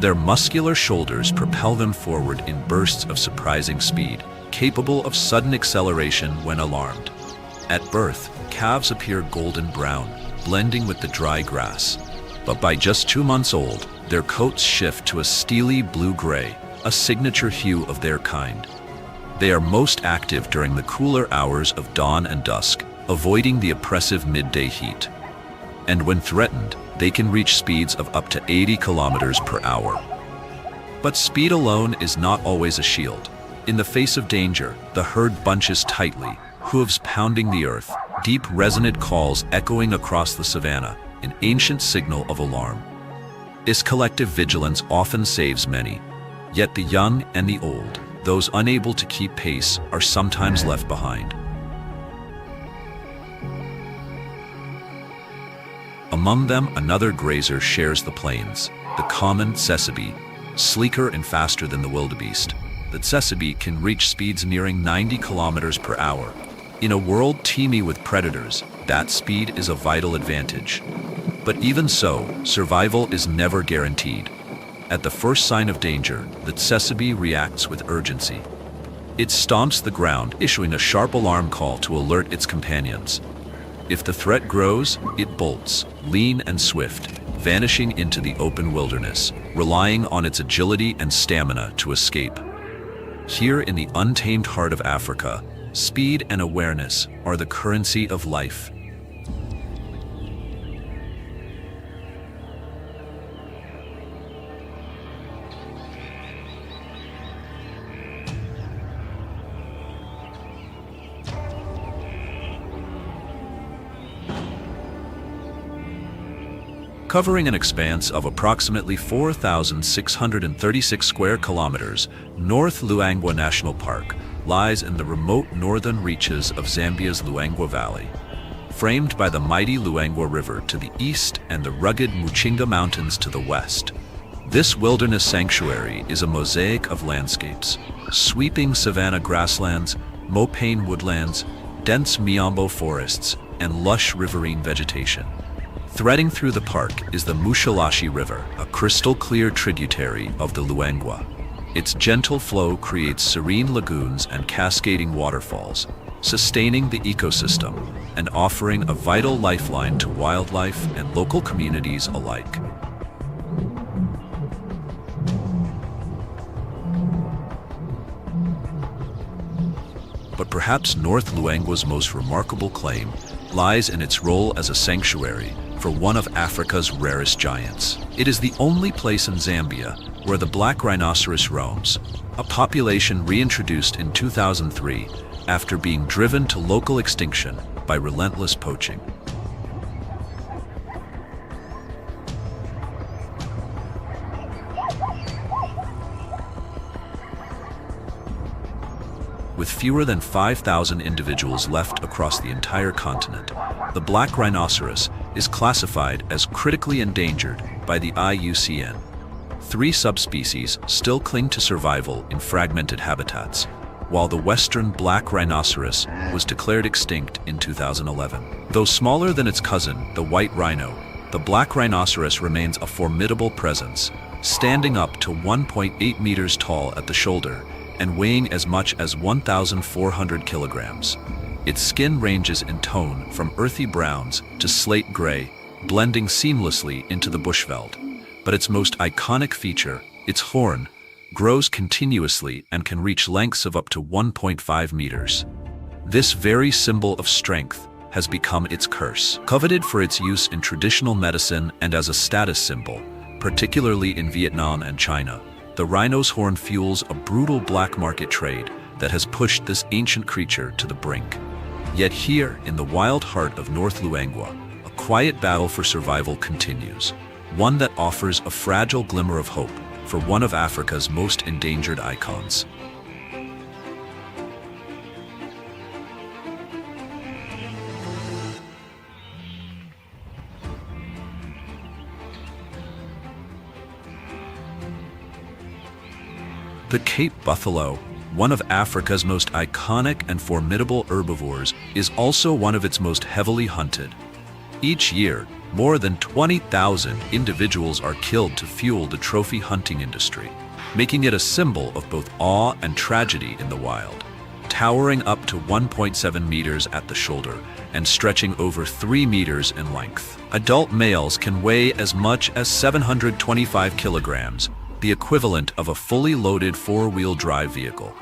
Their muscular shoulders propel them forward in bursts of surprising speed, capable of sudden acceleration when alarmed. At birth, calves appear golden brown, blending with the dry grass. But by just 2 months old, their coats shift to a steely blue-gray, a signature hue of their kind. They are most active during the cooler hours of dawn and dusk, avoiding the oppressive midday heat. And when threatened, they can reach speeds of up to 80 kilometers per hour. But speed alone is not always a shield. In the face of danger, the herd bunches tightly, hooves pounding the earth, deep resonant calls echoing across the savannah, an ancient signal of alarm. This collective vigilance often saves many, yet the young and the old, those unable to keep pace, are sometimes left behind. Among them, another grazer shares the plains, the common tsessebe, sleeker and faster than the wildebeest. The tsessebe can reach speeds nearing 90 kilometers per hour. In a world teeming with predators, that speed is a vital advantage. But even so, survival is never guaranteed. At the first sign of danger, the tsessebe reacts with urgency. It stomps the ground, issuing a sharp alarm call to alert its companions. If the threat grows, it bolts, lean and swift, vanishing into the open wilderness, relying on its agility and stamina to escape. Here in the untamed heart of Africa, speed and awareness are the currency of life. Covering an expanse of approximately 4,636 square kilometers, North Luangwa National Park lies in the remote northern reaches of Zambia's Luangwa Valley. Framed by the mighty Luangwa River to the east and the rugged Muchinga Mountains to the west, this wilderness sanctuary is a mosaic of landscapes: sweeping savanna grasslands, mopane woodlands, dense miombo forests, and lush riverine vegetation. Threading through the park is the Mushalashi River, a crystal-clear tributary of the Luangwa. Its gentle flow creates serene lagoons and cascading waterfalls, sustaining the ecosystem and offering a vital lifeline to wildlife and local communities alike. But perhaps North Luangwa's most remarkable claim lies in its role as a sanctuary for one of Africa's rarest giants. It is the only place in Zambia where the black rhinoceros roams, a population reintroduced in 2003 after being driven to local extinction by relentless poaching. With fewer than 5,000 individuals left across the entire continent, the black rhinoceros is classified as critically endangered by the IUCN. 3 subspecies still cling to survival in fragmented habitats, while the western black rhinoceros was declared extinct in 2011. Though smaller than its cousin, the white rhino, the black rhinoceros remains a formidable presence, standing up to 1.8 meters tall at the shoulder and weighing as much as 1,400 kilograms. Its skin ranges in tone from earthy browns to slate gray, blending seamlessly into the bushveld. But its most iconic feature, its horn, grows continuously and can reach lengths of up to 1.5 meters. This very symbol of strength has become its curse. Coveted for its use in traditional medicine and as a status symbol, particularly in Vietnam and China, the rhino's horn fuels a brutal black market trade that has pushed this ancient creature to the brink. Yet here, in the wild heart of North Luangwa, a quiet battle for survival continues, one that offers a fragile glimmer of hope for one of Africa's most endangered icons. The Cape buffalo, one of Africa's most iconic and formidable herbivores, is also one of its most heavily hunted. Each year, more than 20,000 individuals are killed to fuel the trophy hunting industry, making it a symbol of both awe and tragedy in the wild. Towering up to 1.7 meters at the shoulder and stretching over 3 meters in length, adult males can weigh as much as 725 kilograms, the equivalent of a fully loaded 4-wheel drive vehicle.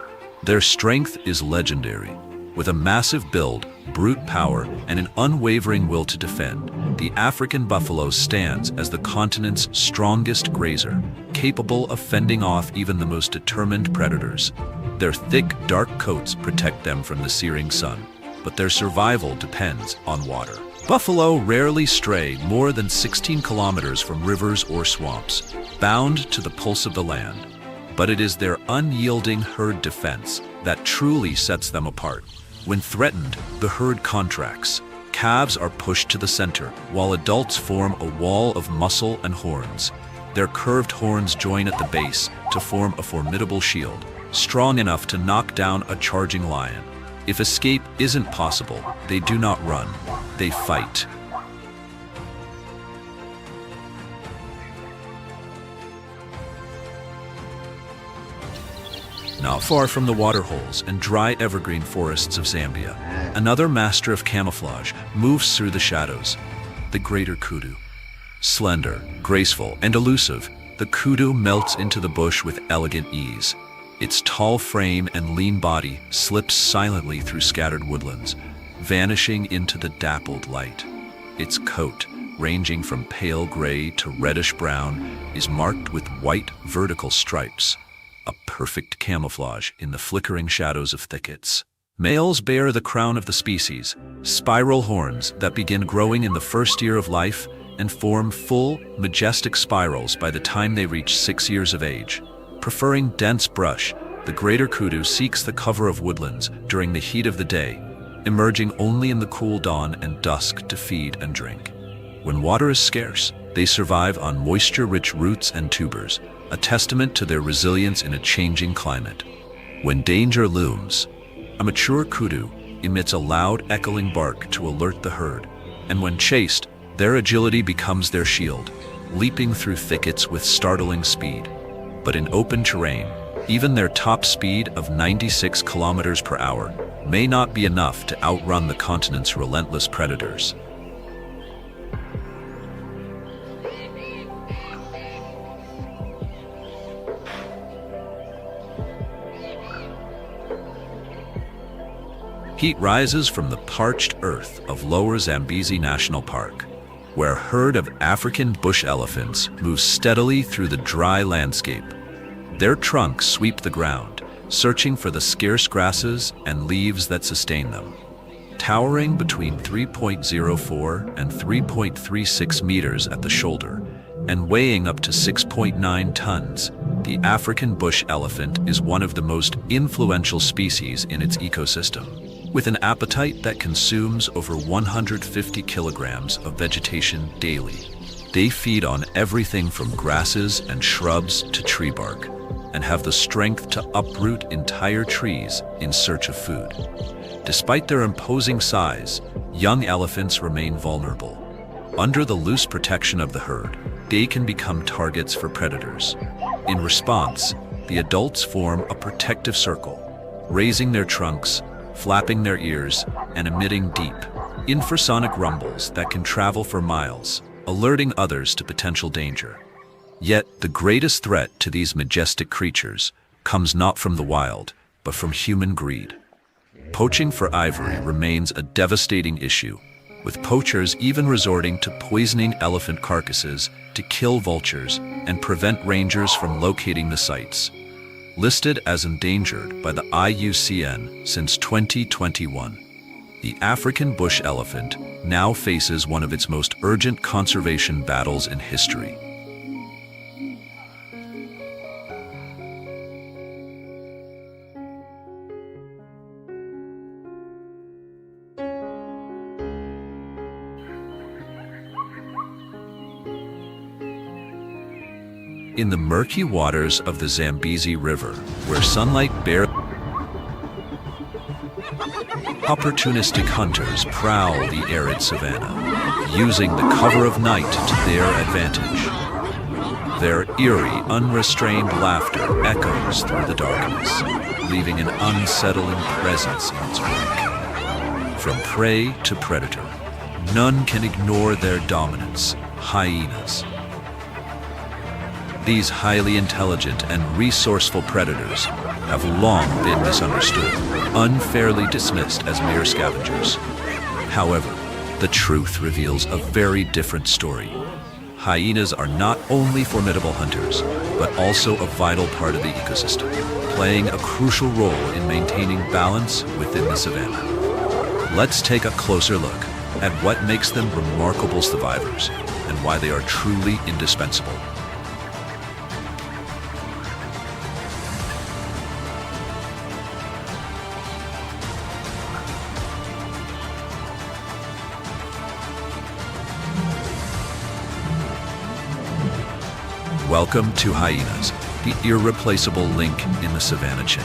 Their strength is legendary. With a massive build, brute power, and an unwavering will to defend, the African buffalo stands as the continent's strongest grazer, capable of fending off even the most determined predators. Their thick, dark coats protect them from the searing sun, but their survival depends on water. Buffalo rarely stray more than 16 kilometers from rivers or swamps, bound to the pulse of the land. But it is their unyielding herd defense that truly sets them apart. When threatened, the herd contracts. Calves are pushed to the center, while adults form a wall of muscle and horns. Their curved horns join at the base to form a formidable shield, strong enough to knock down a charging lion. If escape isn't possible, they do not run, they fight. Not far from the waterholes and dry evergreen forests of Zambia, another master of camouflage moves through the shadows, the greater kudu. Slender, graceful, and elusive, the kudu melts into the bush with elegant ease. Its tall frame and lean body slips silently through scattered woodlands, vanishing into the dappled light. Its coat, ranging from pale gray to reddish brown, is marked with white vertical stripes, a perfect camouflage in the flickering shadows of thickets. Males bear the crown of the species, spiral horns that begin growing in the first year of life and form full, majestic spirals by the time they reach 6 years of age. Preferring dense brush, the greater kudu seeks the cover of woodlands during the heat of the day, emerging only in the cool dawn and dusk to feed and drink. When water is scarce, they survive on moisture-rich roots and tubers, a testament to their resilience in a changing climate. When danger looms, a mature kudu emits a loud, echoing bark to alert the herd, and when chased, their agility becomes their shield, leaping through thickets with startling speed. But in open terrain, even their top speed of 96 kilometers per hour may not be enough to outrun the continent's relentless predators. Heat rises from the parched earth of Lower Zambezi National Park, where a herd of African bush elephants moves steadily through the dry landscape. Their trunks sweep the ground, searching for the scarce grasses and leaves that sustain them. Towering between 3.04 and 3.36 meters at the shoulder, and weighing up to 6.9 tons, the African bush elephant is one of the most influential species in its ecosystem. With an appetite that consumes over 150 kilograms of vegetation daily, they feed on everything from grasses and shrubs to tree bark, and have the strength to uproot entire trees in search of food. Despite their imposing size, young elephants remain vulnerable. Under the loose protection of the herd, they can become targets for predators. In response, the adults form a protective circle, raising their trunks, flapping their ears, and emitting deep, infrasonic rumbles that can travel for miles, alerting others to potential danger. Yet, the greatest threat to these majestic creatures comes not from the wild, but from human greed. Poaching for ivory remains a devastating issue, with poachers even resorting to poisoning elephant carcasses to kill vultures and prevent rangers from locating the sites. Listed as endangered by the IUCN since 2021, the African bush elephant now faces one of its most urgent conservation battles in history. In the murky waters of the Zambezi River, where sunlight barely... Opportunistic hunters prowl the arid savannah, using the cover of night to their advantage. Their eerie, unrestrained laughter echoes through the darkness, leaving an unsettling presence in its wake. From prey to predator, none can ignore their dominance: hyenas. These highly intelligent and resourceful predators have long been misunderstood, unfairly dismissed as mere scavengers. However, the truth reveals a very different story. Hyenas are not only formidable hunters, but also a vital part of the ecosystem, playing a crucial role in maintaining balance within the savannah. Let's take a closer look at what makes them remarkable survivors and why they are truly indispensable. Welcome to Hyenas, the irreplaceable link in the savannah chain.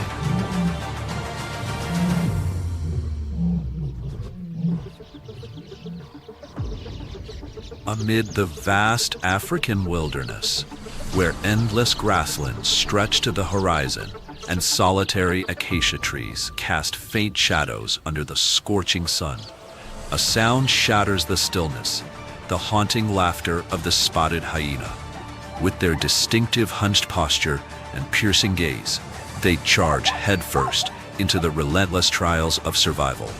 Amid the vast African wilderness, where endless grasslands stretch to the horizon and solitary acacia trees cast faint shadows under the scorching sun, a sound shatters the stillness, the haunting laughter of the spotted hyena. With their distinctive hunched posture and piercing gaze, they charge headfirst into the relentless trials of survival.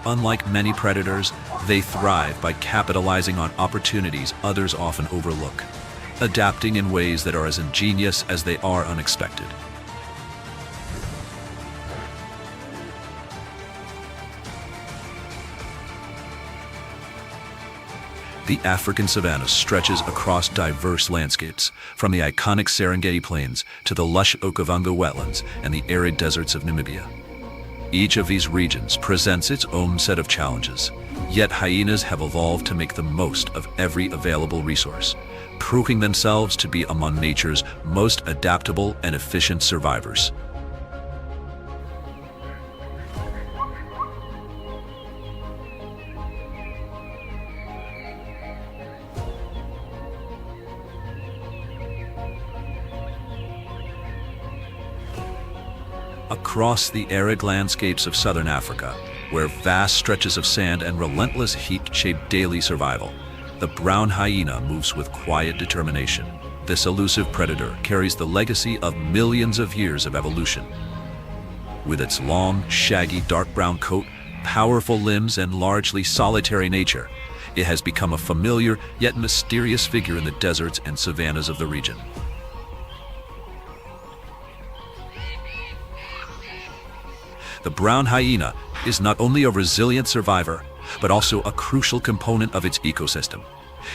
Unlike many predators, they thrive by capitalizing on opportunities others often overlook, adapting in ways that are as ingenious as they are unexpected. The African savanna stretches across diverse landscapes, from the iconic Serengeti Plains to the lush Okavango wetlands and the arid deserts of Namibia. Each of these regions presents its own set of challenges, yet hyenas have evolved to make the most of every available resource, proving themselves to be among nature's most adaptable and efficient survivors. Across the arid landscapes of southern Africa, where vast stretches of sand and relentless heat shape daily survival, the brown hyena moves with quiet determination. This elusive predator carries the legacy of millions of years of evolution. With its long, shaggy, dark brown coat, powerful limbs, and largely solitary nature, it has become a familiar yet mysterious figure in the deserts and savannas of the region. The brown hyena is not only a resilient survivor, but also a crucial component of its ecosystem.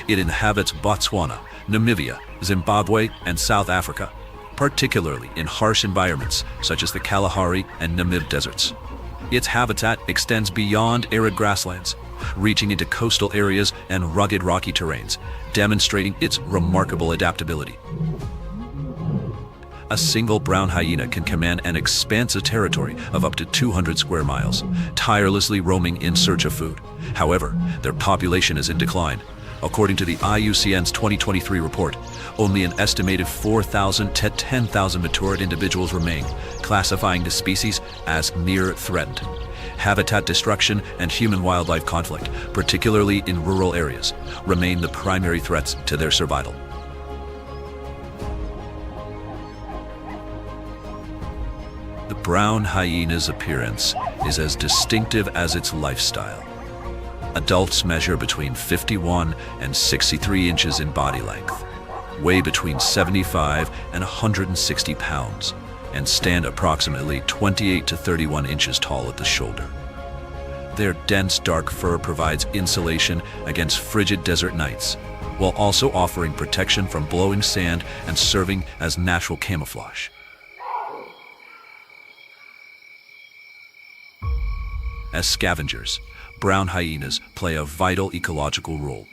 It inhabits Botswana, Namibia, Zimbabwe, and South Africa, particularly in harsh environments such as the Kalahari and Namib deserts. Its habitat extends beyond arid grasslands, reaching into coastal areas and rugged rocky terrains, demonstrating its remarkable adaptability. A single brown hyena can command an expansive territory of up to 200 square miles, tirelessly roaming in search of food. However, their population is in decline. According to the IUCN's 2023 report, only an estimated 4,000 to 10,000 matured individuals remain, classifying the species as near threatened. Habitat destruction and human-wildlife conflict, particularly in rural areas, remain the primary threats to their survival. The brown hyena's appearance is as distinctive as its lifestyle. Adults measure between 51 and 63 inches in body length, weigh between 75 and 160 pounds, and stand approximately 28 to 31 inches tall at the shoulder. Their dense dark fur provides insulation against frigid desert nights, while also offering protection from blowing sand and serving as natural camouflage. As scavengers, brown hyenas play a vital ecological role.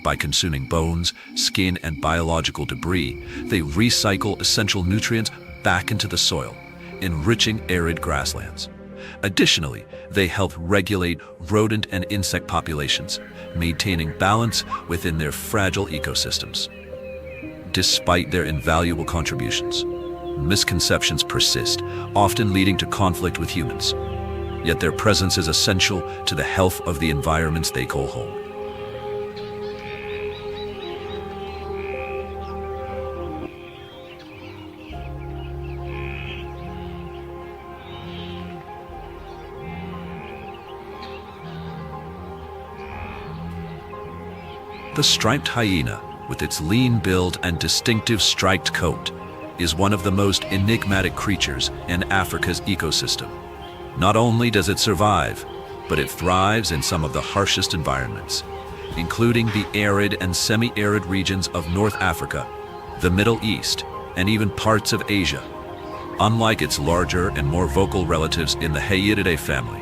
By consuming bones, skin, and biological debris, they recycle essential nutrients back into the soil, enriching arid grasslands. Additionally, they help regulate rodent and insect populations, maintaining balance within their fragile ecosystems. Despite their invaluable contributions, misconceptions persist, often leading to conflict with humans. Yet their presence is essential to the health of the environments they call home. The striped hyena, with its lean build and distinctive striped coat, is one of the most enigmatic creatures in Africa's ecosystem. Not only does it survive, but it thrives in some of the harshest environments, including the arid and semi-arid regions of North Africa, the Middle East, and even parts of Asia. Unlike its larger and more vocal relatives in the Hyeyidae family,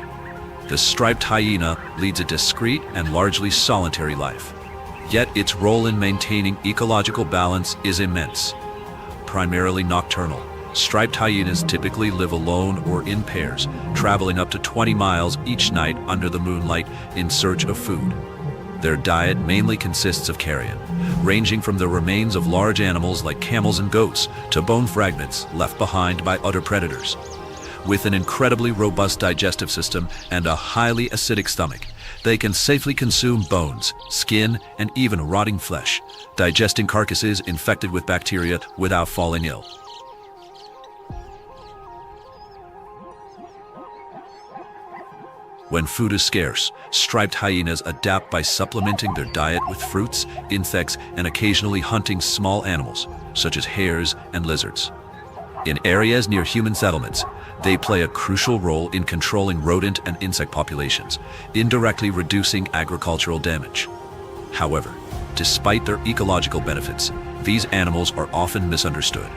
the striped hyena leads a discreet and largely solitary life. Yet its role in maintaining ecological balance is immense. Primarily nocturnal, striped hyenas typically live alone or in pairs, traveling up to 20 miles each night under the moonlight in search of food. Their diet mainly consists of carrion, ranging from the remains of large animals like camels and goats to bone fragments left behind by other predators. With an incredibly robust digestive system and a highly acidic stomach, they can safely consume bones, skin, and even rotting flesh, digesting carcasses infected with bacteria without falling ill. When food is scarce, striped hyenas adapt by supplementing their diet with fruits, insects, and occasionally hunting small animals, such as hares and lizards. In areas near human settlements, they play a crucial role in controlling rodent and insect populations, indirectly reducing agricultural damage. However, despite their ecological benefits, these animals are often misunderstood.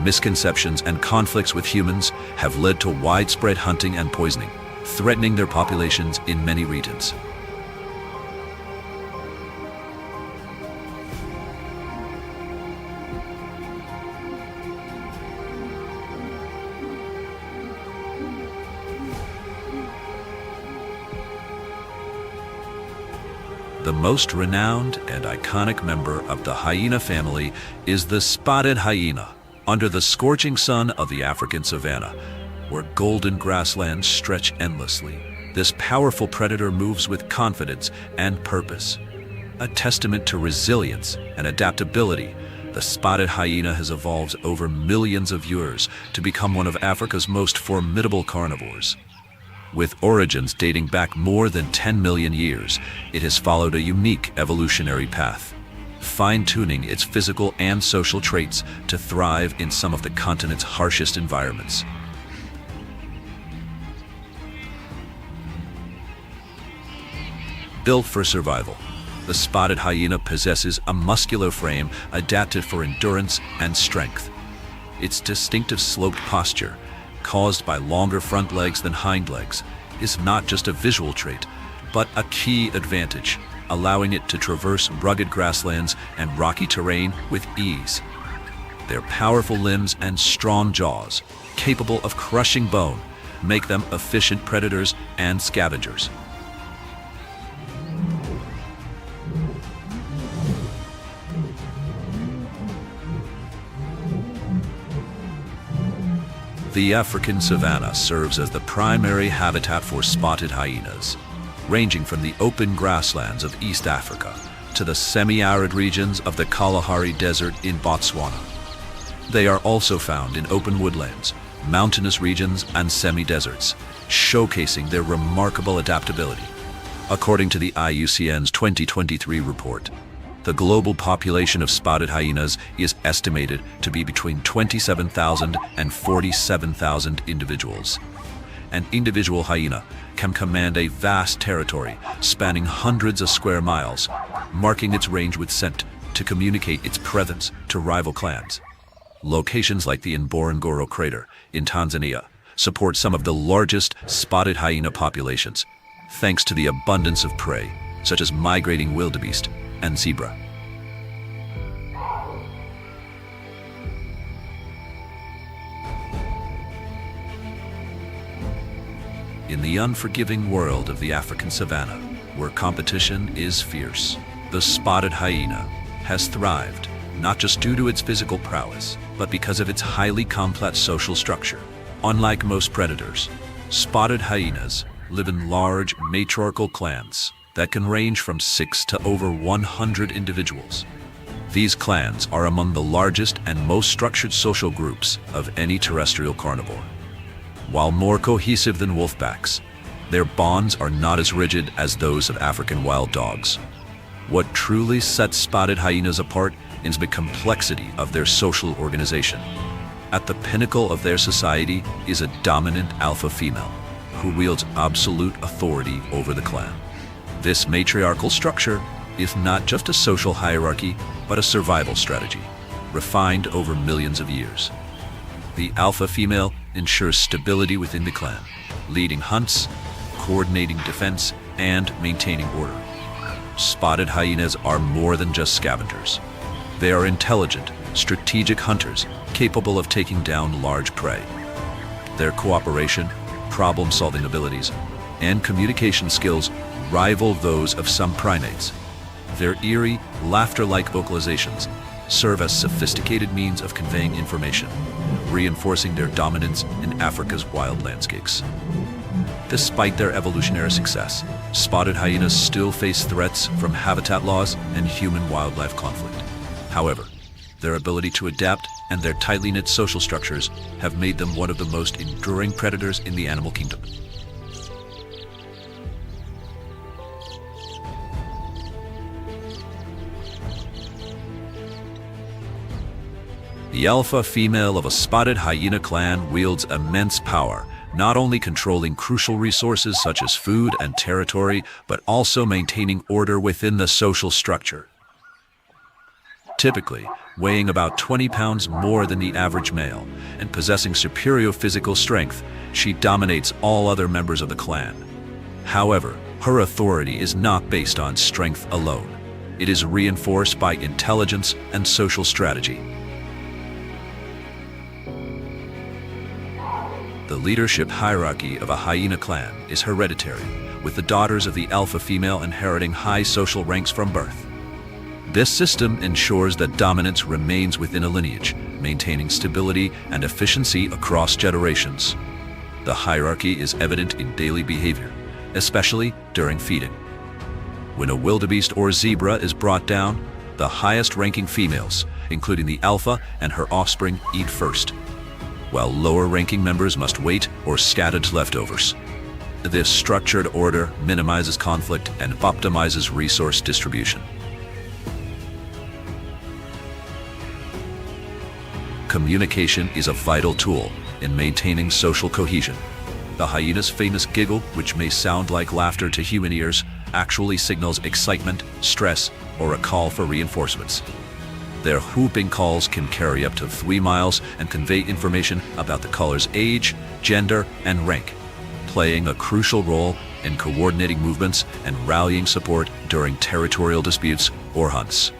Misconceptions and conflicts with humans have led to widespread hunting and poisoning, threatening their populations in many regions. The most renowned and iconic member of the hyena family is the spotted hyena. Under the scorching sun of the African savannah, where golden grasslands stretch endlessly, this powerful predator moves with confidence and purpose. A testament to resilience and adaptability, the spotted hyena has evolved over millions of years to become one of Africa's most formidable carnivores. With origins dating back more than 10 million years, it has followed a unique evolutionary path, fine-tuning its physical and social traits to thrive in some of the continent's harshest environments. Built for survival, the spotted hyena possesses a muscular frame adapted for endurance and strength. Its distinctive sloped posture, caused by longer front legs than hind legs, is not just a visual trait, but a key advantage, allowing it to traverse rugged grasslands and rocky terrain with ease. Their powerful limbs and strong jaws, capable of crushing bone, make them efficient predators and scavengers. The African savanna serves as the primary habitat for spotted hyenas, ranging from the open grasslands of East Africa to the semi-arid regions of the Kalahari Desert in Botswana. They are also found in open woodlands, mountainous regions, and semi-deserts, showcasing their remarkable adaptability. According to the IUCN's 2023 report, the global population of spotted hyenas is estimated to be between 27,000 and 47,000 individuals. An individual hyena can command a vast territory spanning hundreds of square miles, marking its range with scent to communicate its presence to rival clans. Locations like the Ngorongoro crater in Tanzania support some of the largest spotted hyena populations, thanks to the abundance of prey, such as migrating wildebeest and zebra. In the unforgiving world of the African savanna, where competition is fierce, the spotted hyena has thrived, not just due to its physical prowess, but because of its highly complex social structure. Unlike most predators, spotted hyenas live in large matriarchal clans that can range from 6 to over 100 individuals. These clans are among the largest and most structured social groups of any terrestrial carnivore. While more cohesive than wolfpacks, their bonds are not as rigid as those of African wild dogs. What truly sets spotted hyenas apart is the complexity of their social organization. At the pinnacle of their society is a dominant alpha female who wields absolute authority over the clan. This matriarchal structure is not just a social hierarchy, but a survival strategy, refined over millions of years. The alpha female ensures stability within the clan, leading hunts, coordinating defense, and maintaining order. Spotted hyenas are more than just scavengers. They are intelligent, strategic hunters capable of taking down large prey. Their cooperation, problem-solving abilities, and communication skills rival those of some primates. Their eerie, laughter-like vocalizations serve as sophisticated means of conveying information, reinforcing their dominance in Africa's wild landscapes. Despite their evolutionary success, spotted hyenas still face threats from habitat loss and human-wildlife conflict. However, their ability to adapt and their tightly knit social structures have made them one of the most enduring predators in the animal kingdom. The alpha female of a spotted hyena clan wields immense power, not only controlling crucial resources such as food and territory, but also maintaining order within the social structure. Typically, weighing about 20 pounds more than the average male and possessing superior physical strength, she dominates all other members of the clan. However, her authority is not based on strength alone. It is reinforced by intelligence and social strategy. The leadership hierarchy of a hyena clan is hereditary, with the daughters of the alpha female inheriting high social ranks from birth. This system ensures that dominance remains within a lineage, maintaining stability and efficiency across generations. The hierarchy is evident in daily behavior, especially during feeding. When a wildebeest or zebra is brought down, the highest-ranking females, including the alpha and her offspring, eat first, while lower-ranking members must wait or scattered leftovers. This structured order minimizes conflict and optimizes resource distribution. Communication is a vital tool in maintaining social cohesion. The hyena's famous giggle, which may sound like laughter to human ears, actually signals excitement, stress, or a call for reinforcements. Their whooping calls can carry up to 3 miles and convey information about the caller's age, gender, and rank, playing a crucial role in coordinating movements and rallying support during territorial disputes or hunts.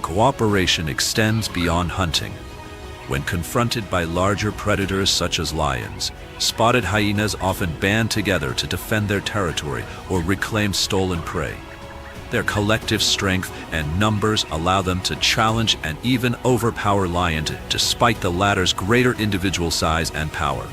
Cooperation extends beyond hunting. When confronted by larger predators such as lions, spotted hyenas often band together to defend their territory or reclaim stolen prey. Their collective strength and numbers allow them to challenge and even overpower lions despite the latter's greater individual size and power.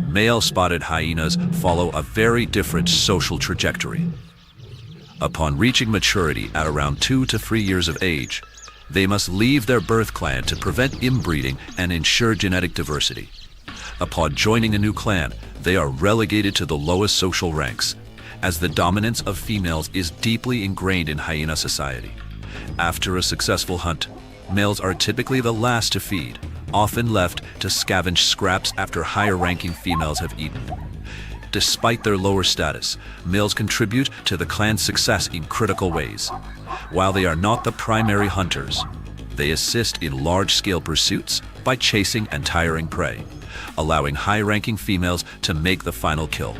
Male spotted hyenas follow a very different social trajectory. Upon reaching maturity at around 2 to 3 years of age, they must leave their birth clan to prevent inbreeding and ensure genetic diversity. Upon joining a new clan, they are relegated to the lowest social ranks, as the dominance of females is deeply ingrained in hyena society. After a successful hunt, males are typically the last to feed, often left to scavenge scraps after higher-ranking females have eaten. Despite their lower status, males contribute to the clan's success in critical ways. While they are not the primary hunters, they assist in large-scale pursuits by chasing and tiring prey, allowing high-ranking females to make the final kill.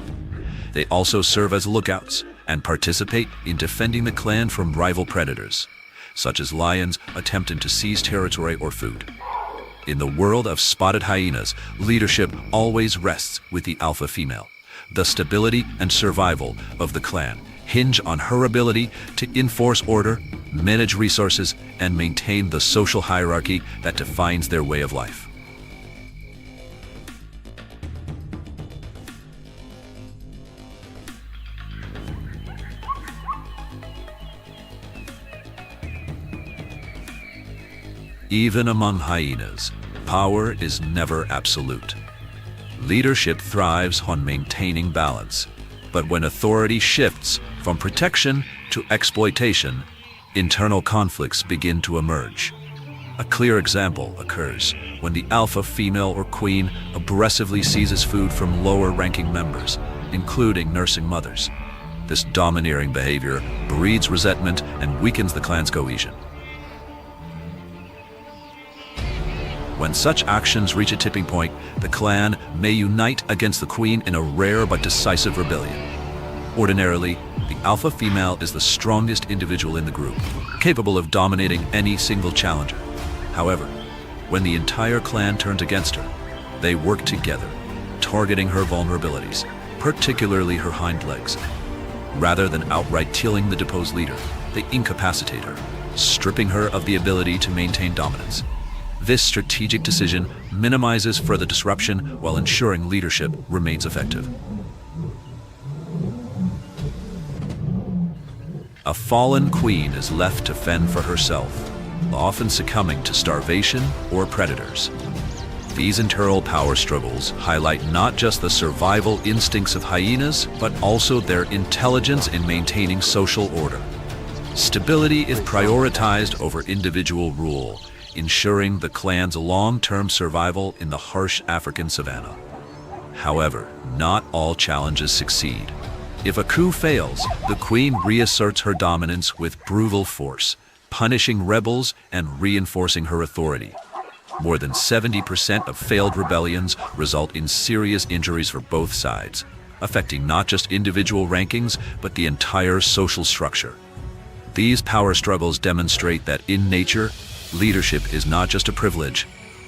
They also serve as lookouts and participate in defending the clan from rival predators, such as lions attempting to seize territory or food. In the world of spotted hyenas, leadership always rests with the alpha female. The stability and survival of the clan hinge on her ability to enforce order, manage resources, and maintain the social hierarchy that defines their way of life. Even among hyenas, power is never absolute. Leadership thrives on maintaining balance, but when authority shifts from protection to exploitation, internal conflicts begin to emerge. A clear example occurs when the alpha female or queen aggressively seizes food from lower-ranking members, including nursing mothers. This domineering behavior breeds resentment and weakens the clan's cohesion. When such actions reach a tipping point, the clan may unite against the queen in a rare but decisive rebellion. Ordinarily, the alpha female is the strongest individual in the group, capable of dominating any single challenger. However, when the entire clan turns against her, they work together, targeting her vulnerabilities, particularly her hind legs. Rather than outright killing the deposed leader, they incapacitate her, stripping her of the ability to maintain dominance. This strategic decision minimizes further disruption while ensuring leadership remains effective. A fallen queen is left to fend for herself, often succumbing to starvation or predators. These internal power struggles highlight not just the survival instincts of hyenas, but also their intelligence in maintaining social order. Stability is prioritized over individual rule, ensuring the clan's long-term survival in the harsh African savanna. However, not all challenges succeed. If a coup fails, the queen reasserts her dominance with brutal force, punishing rebels and reinforcing her authority. More than 70% of failed rebellions result in serious injuries for both sides, affecting not just individual rankings, but the entire social structure. These power struggles demonstrate that in nature, leadership is not just a privilege,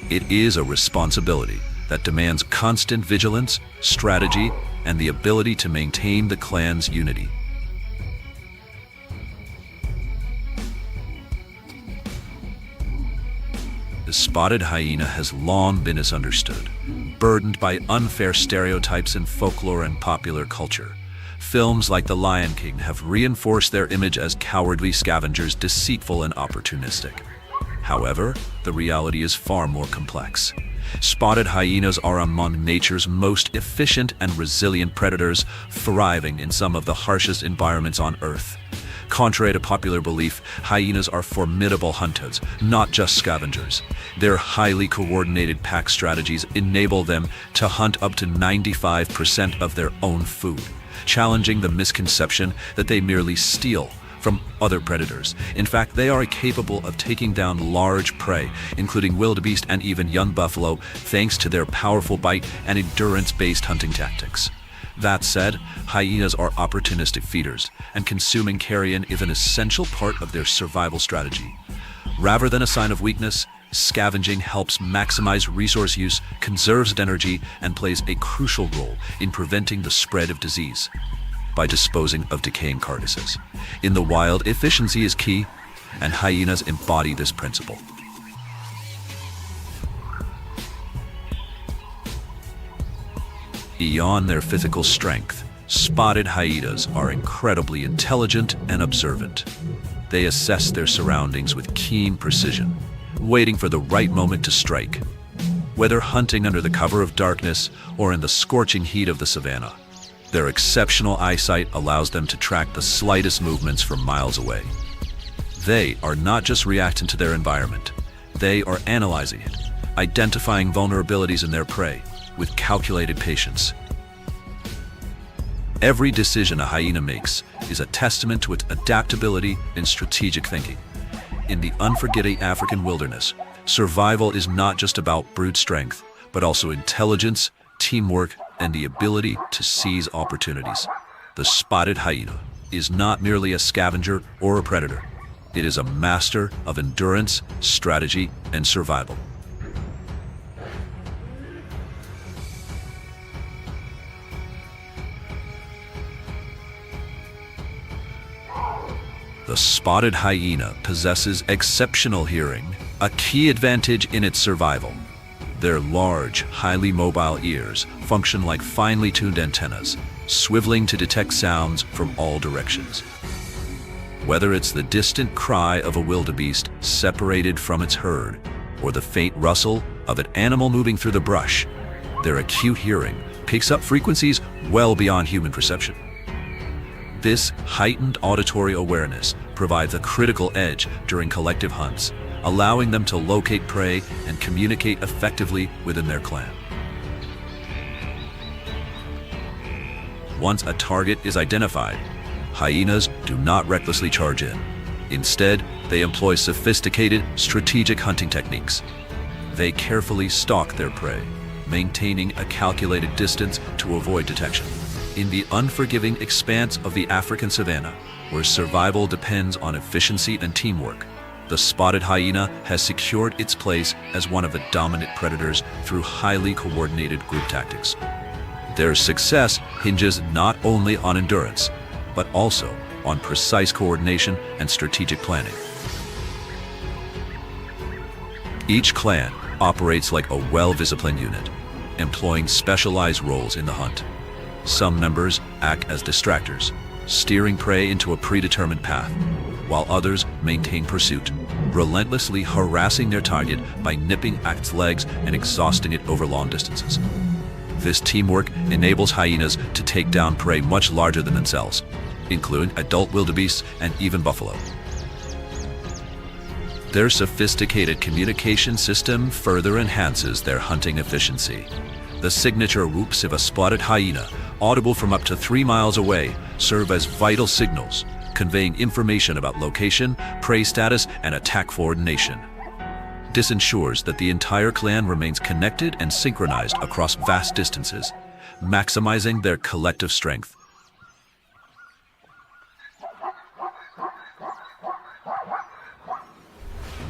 it is a responsibility that demands constant vigilance, strategy, and the ability to maintain the clan's unity. The spotted hyena has long been misunderstood, burdened by unfair stereotypes in folklore and popular culture. Films like The Lion King have reinforced their image as cowardly scavengers, deceitful and opportunistic. However, the reality is far more complex. Spotted hyenas are among nature's most efficient and resilient predators, thriving in some of the harshest environments on Earth. Contrary to popular belief, hyenas are formidable hunters, not just scavengers. Their highly coordinated pack strategies enable them to hunt up to 95% of their own food, challenging the misconception that they merely steal from other predators. In fact, they are capable of taking down large prey, including wildebeest and even young buffalo, thanks to their powerful bite and endurance-based hunting tactics. That said, hyenas are opportunistic feeders, and consuming carrion is an essential part of their survival strategy. Rather than a sign of weakness, scavenging helps maximize resource use, conserves energy, and plays a crucial role in preventing the spread of disease by disposing of decaying carcasses. In the wild, efficiency is key, and hyenas embody this principle. Beyond their physical strength, spotted hyenas are incredibly intelligent and observant. They assess their surroundings with keen precision, waiting for the right moment to strike. Whether hunting under the cover of darkness or in the scorching heat of the savanna, their exceptional eyesight allows them to track the slightest movements from miles away. They are not just reacting to their environment, they are analyzing it, identifying vulnerabilities in their prey with calculated patience. Every decision a hyena makes is a testament to its adaptability and strategic thinking. In the unforgiving African wilderness, survival is not just about brute strength, but also intelligence, teamwork, and the ability to seize opportunities. The spotted hyena is not merely a scavenger or a predator. It is a master of endurance, strategy, and survival. The spotted hyena possesses exceptional hearing, a key advantage in its survival. Their large, highly mobile ears function like finely tuned antennas, swiveling to detect sounds from all directions. Whether it's the distant cry of a wildebeest separated from its herd, or the faint rustle of an animal moving through the brush, their acute hearing picks up frequencies well beyond human perception. This heightened auditory awareness provides a critical edge during collective hunts, allowing them to locate prey and communicate effectively within their clan. Once a target is identified, hyenas do not recklessly charge in. Instead, they employ sophisticated, strategic hunting techniques. They carefully stalk their prey, maintaining a calculated distance to avoid detection. In the unforgiving expanse of the African savanna, where survival depends on efficiency and teamwork, the spotted hyena has secured its place as one of the dominant predators through highly coordinated group tactics. Their success hinges not only on endurance, but also on precise coordination and strategic planning. Each clan operates like a well-disciplined unit, employing specialized roles in the hunt. Some members act as distractors, steering prey into a predetermined path, while others maintain pursuit, relentlessly harassing their target by nipping at its legs and exhausting it over long distances. This teamwork enables hyenas to take down prey much larger than themselves, including adult wildebeests and even buffalo. Their sophisticated communication system further enhances their hunting efficiency. The signature whoops of a spotted hyena, audible from up to 3 miles away, serve as vital signals, conveying information about location, prey status, and attack coordination. This ensures that the entire clan remains connected and synchronized across vast distances, maximizing their collective strength.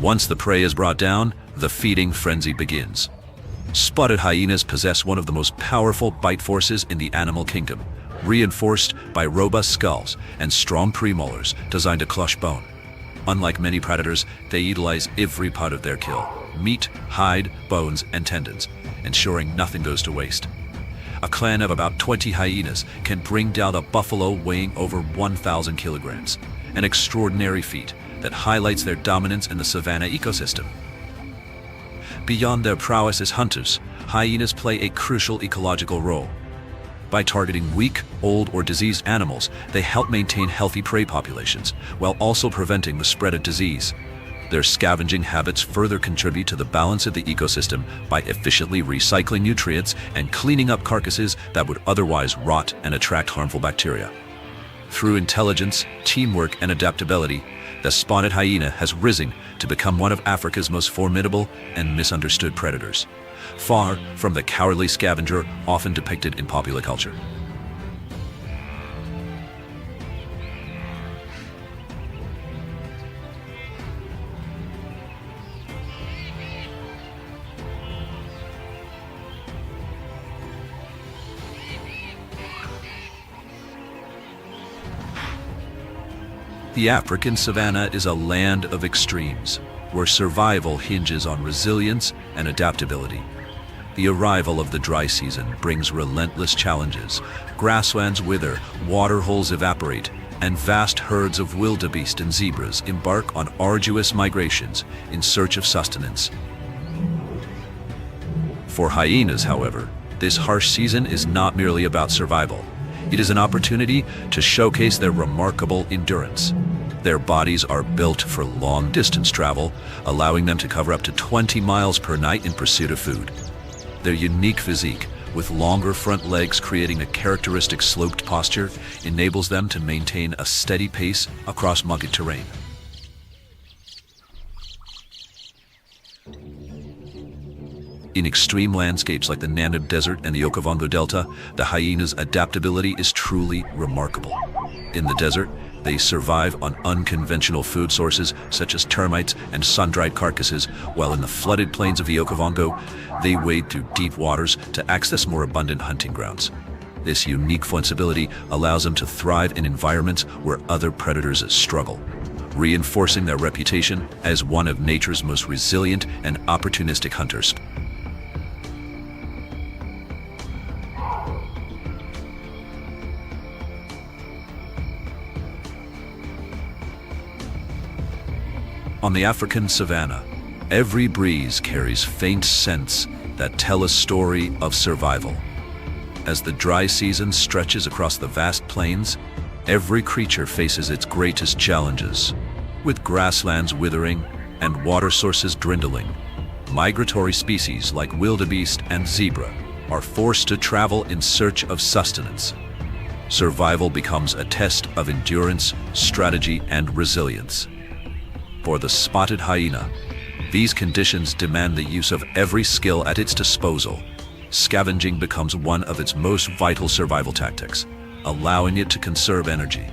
Once the prey is brought down, the feeding frenzy begins. Spotted hyenas possess one of the most powerful bite forces in the animal kingdom, reinforced by robust skulls and strong premolars designed to crush bone. Unlike many predators, they utilize every part of their kill: meat, hide, bones, and tendons, ensuring nothing goes to waste. A clan of about 20 hyenas can bring down a buffalo weighing over 1,000 kilograms, an extraordinary feat that highlights their dominance in the savannah ecosystem. Beyond their prowess as hunters, hyenas play a crucial ecological role. By targeting weak, old, or diseased animals, they help maintain healthy prey populations, while also preventing the spread of disease. Their scavenging habits further contribute to the balance of the ecosystem by efficiently recycling nutrients and cleaning up carcasses that would otherwise rot and attract harmful bacteria. Through intelligence, teamwork, and adaptability, the spotted hyena has risen to become one of Africa's most formidable and misunderstood predators, far from the cowardly scavenger often depicted in popular culture. The African savannah is a land of extremes, where survival hinges on resilience and adaptability. The arrival of the dry season brings relentless challenges. Grasslands wither, water holes evaporate, and vast herds of wildebeest and zebras embark on arduous migrations in search of sustenance. For hyenas, however, this harsh season is not merely about survival. It is an opportunity to showcase their remarkable endurance. Their bodies are built for long-distance travel, allowing them to cover up to 20 miles per night in pursuit of food. Their unique physique, with longer front legs creating a characteristic sloped posture, enables them to maintain a steady pace across rugged terrain. In extreme landscapes like the Namib Desert and the Okavango Delta, the hyena's adaptability is truly remarkable. In the desert, they survive on unconventional food sources such as termites and sun-dried carcasses, while in the flooded plains of the Okavango, they wade through deep waters to access more abundant hunting grounds. This unique flexibility allows them to thrive in environments where other predators struggle, reinforcing their reputation as one of nature's most resilient and opportunistic hunters. On the African savannah, every breeze carries faint scents that tell a story of survival. As the dry season stretches across the vast plains, every creature faces its greatest challenges. With grasslands withering and water sources dwindling, migratory species like wildebeest and zebra are forced to travel in search of sustenance. Survival becomes a test of endurance, strategy, and resilience. For the spotted hyena, these conditions demand the use of every skill at its disposal. Scavenging becomes one of its most vital survival tactics, allowing it to conserve energy.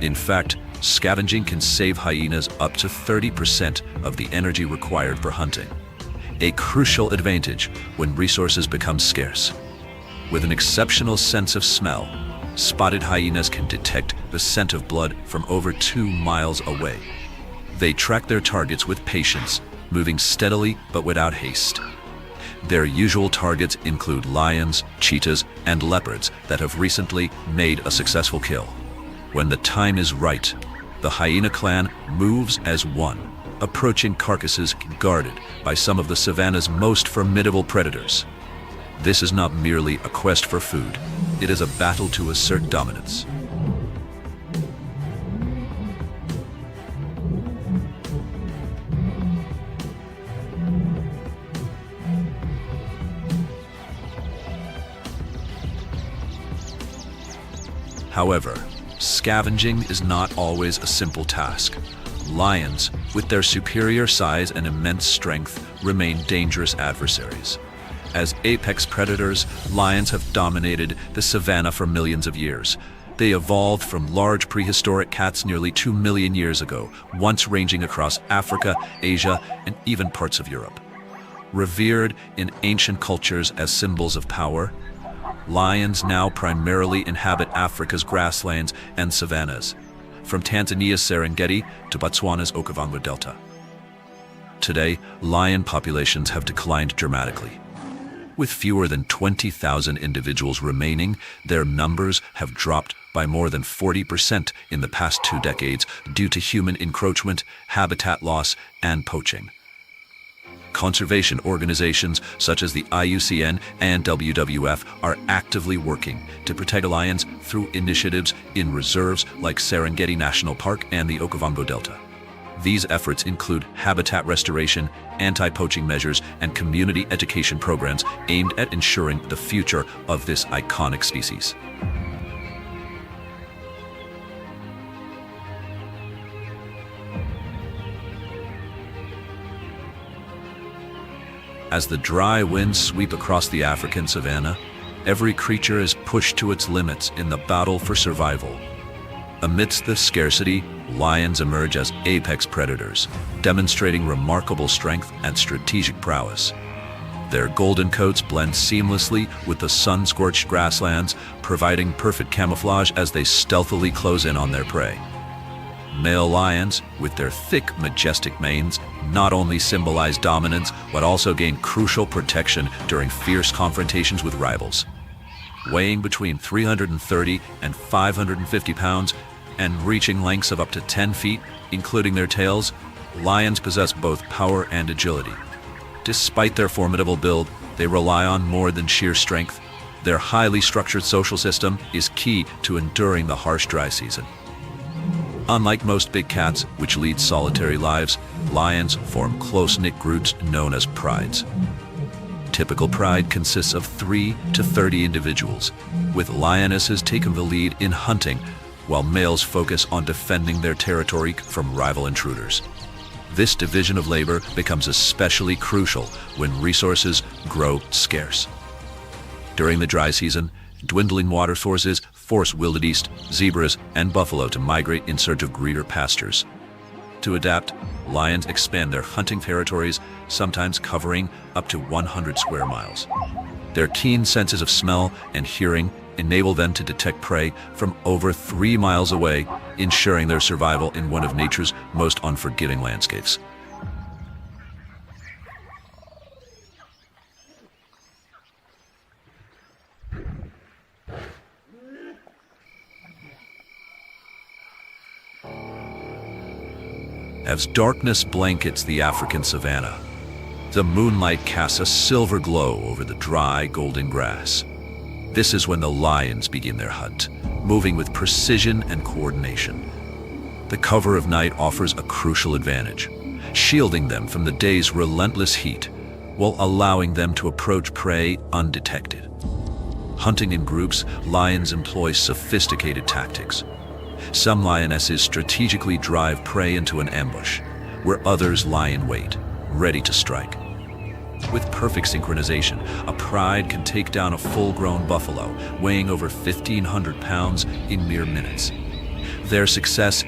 In fact, scavenging can save hyenas up to 30% of the energy required for hunting, a crucial advantage when resources become scarce. With an exceptional sense of smell, spotted hyenas can detect the scent of blood from over 2 miles away. They track their targets with patience, moving steadily but without haste. Their usual targets include lions, cheetahs, and leopards that have recently made a successful kill. When the time is right, The hyena clan moves as one, approaching carcasses guarded by some of the savannah's most formidable predators. This is not merely a quest for food, it is a battle to assert dominance. However, scavenging is not always a simple task. Lions, with their superior size and immense strength, remain dangerous adversaries. As apex predators, lions have dominated the savannah for millions of years. They evolved from large prehistoric cats nearly 2 million years ago, once ranging across Africa, Asia, and even parts of Europe. Revered in ancient cultures as symbols of power, lions now primarily inhabit Africa's grasslands and savannas, from Tanzania's Serengeti to Botswana's Okavango Delta. Today, lion populations have declined dramatically. With fewer than 20,000 individuals remaining, their numbers have dropped by more than 40% in the past 2 decades due to human encroachment, habitat loss, and poaching. Conservation organizations such as the IUCN and WWF are actively working to protect lions through initiatives in reserves like Serengeti National Park and the Okavango Delta. These efforts include habitat restoration, anti-poaching measures, and community education programs aimed at ensuring the future of this iconic species. As the dry winds sweep across the African savanna, every creature is pushed to its limits in the battle for survival. Amidst the scarcity, lions emerge as apex predators, demonstrating remarkable strength and strategic prowess. Their golden coats blend seamlessly with the sun-scorched grasslands, providing perfect camouflage as they stealthily close in on their prey. Male lions, with their thick, majestic manes, not only symbolize dominance, but also gain crucial protection during fierce confrontations with rivals. Weighing between 330 and 550 pounds and reaching lengths of up to 10 feet, including their tails, lions possess both power and agility. Despite their formidable build, they rely on more than sheer strength. Their highly structured social system is key to enduring the harsh dry season. Unlike most big cats, which lead solitary lives, lions form close-knit groups known as prides. Typical pride consists of 3 to 30 individuals, with lionesses taking the lead in hunting, while males focus on defending their territory from rival intruders. This division of labor becomes especially crucial when resources grow scarce. During the dry season, dwindling water sources force wildebeest, zebras, and buffalo to migrate in search of greener pastures. To adapt, lions expand their hunting territories, sometimes covering up to 100 square miles. Their keen senses of smell and hearing enable them to detect prey from over 3 miles away, ensuring their survival in one of nature's most unforgiving landscapes. As darkness blankets the African savanna, the moonlight casts a silver glow over the dry, golden grass. This is when the lions begin their hunt, moving with precision and coordination. The cover of night offers a crucial advantage, shielding them from the day's relentless heat, while allowing them to approach prey undetected. Hunting in groups, lions employ sophisticated tactics. Some lionesses strategically drive prey into an ambush, where others lie in wait, ready to strike. With perfect synchronization, a pride can take down a full-grown buffalo weighing over 1,500 pounds in mere minutes. Their success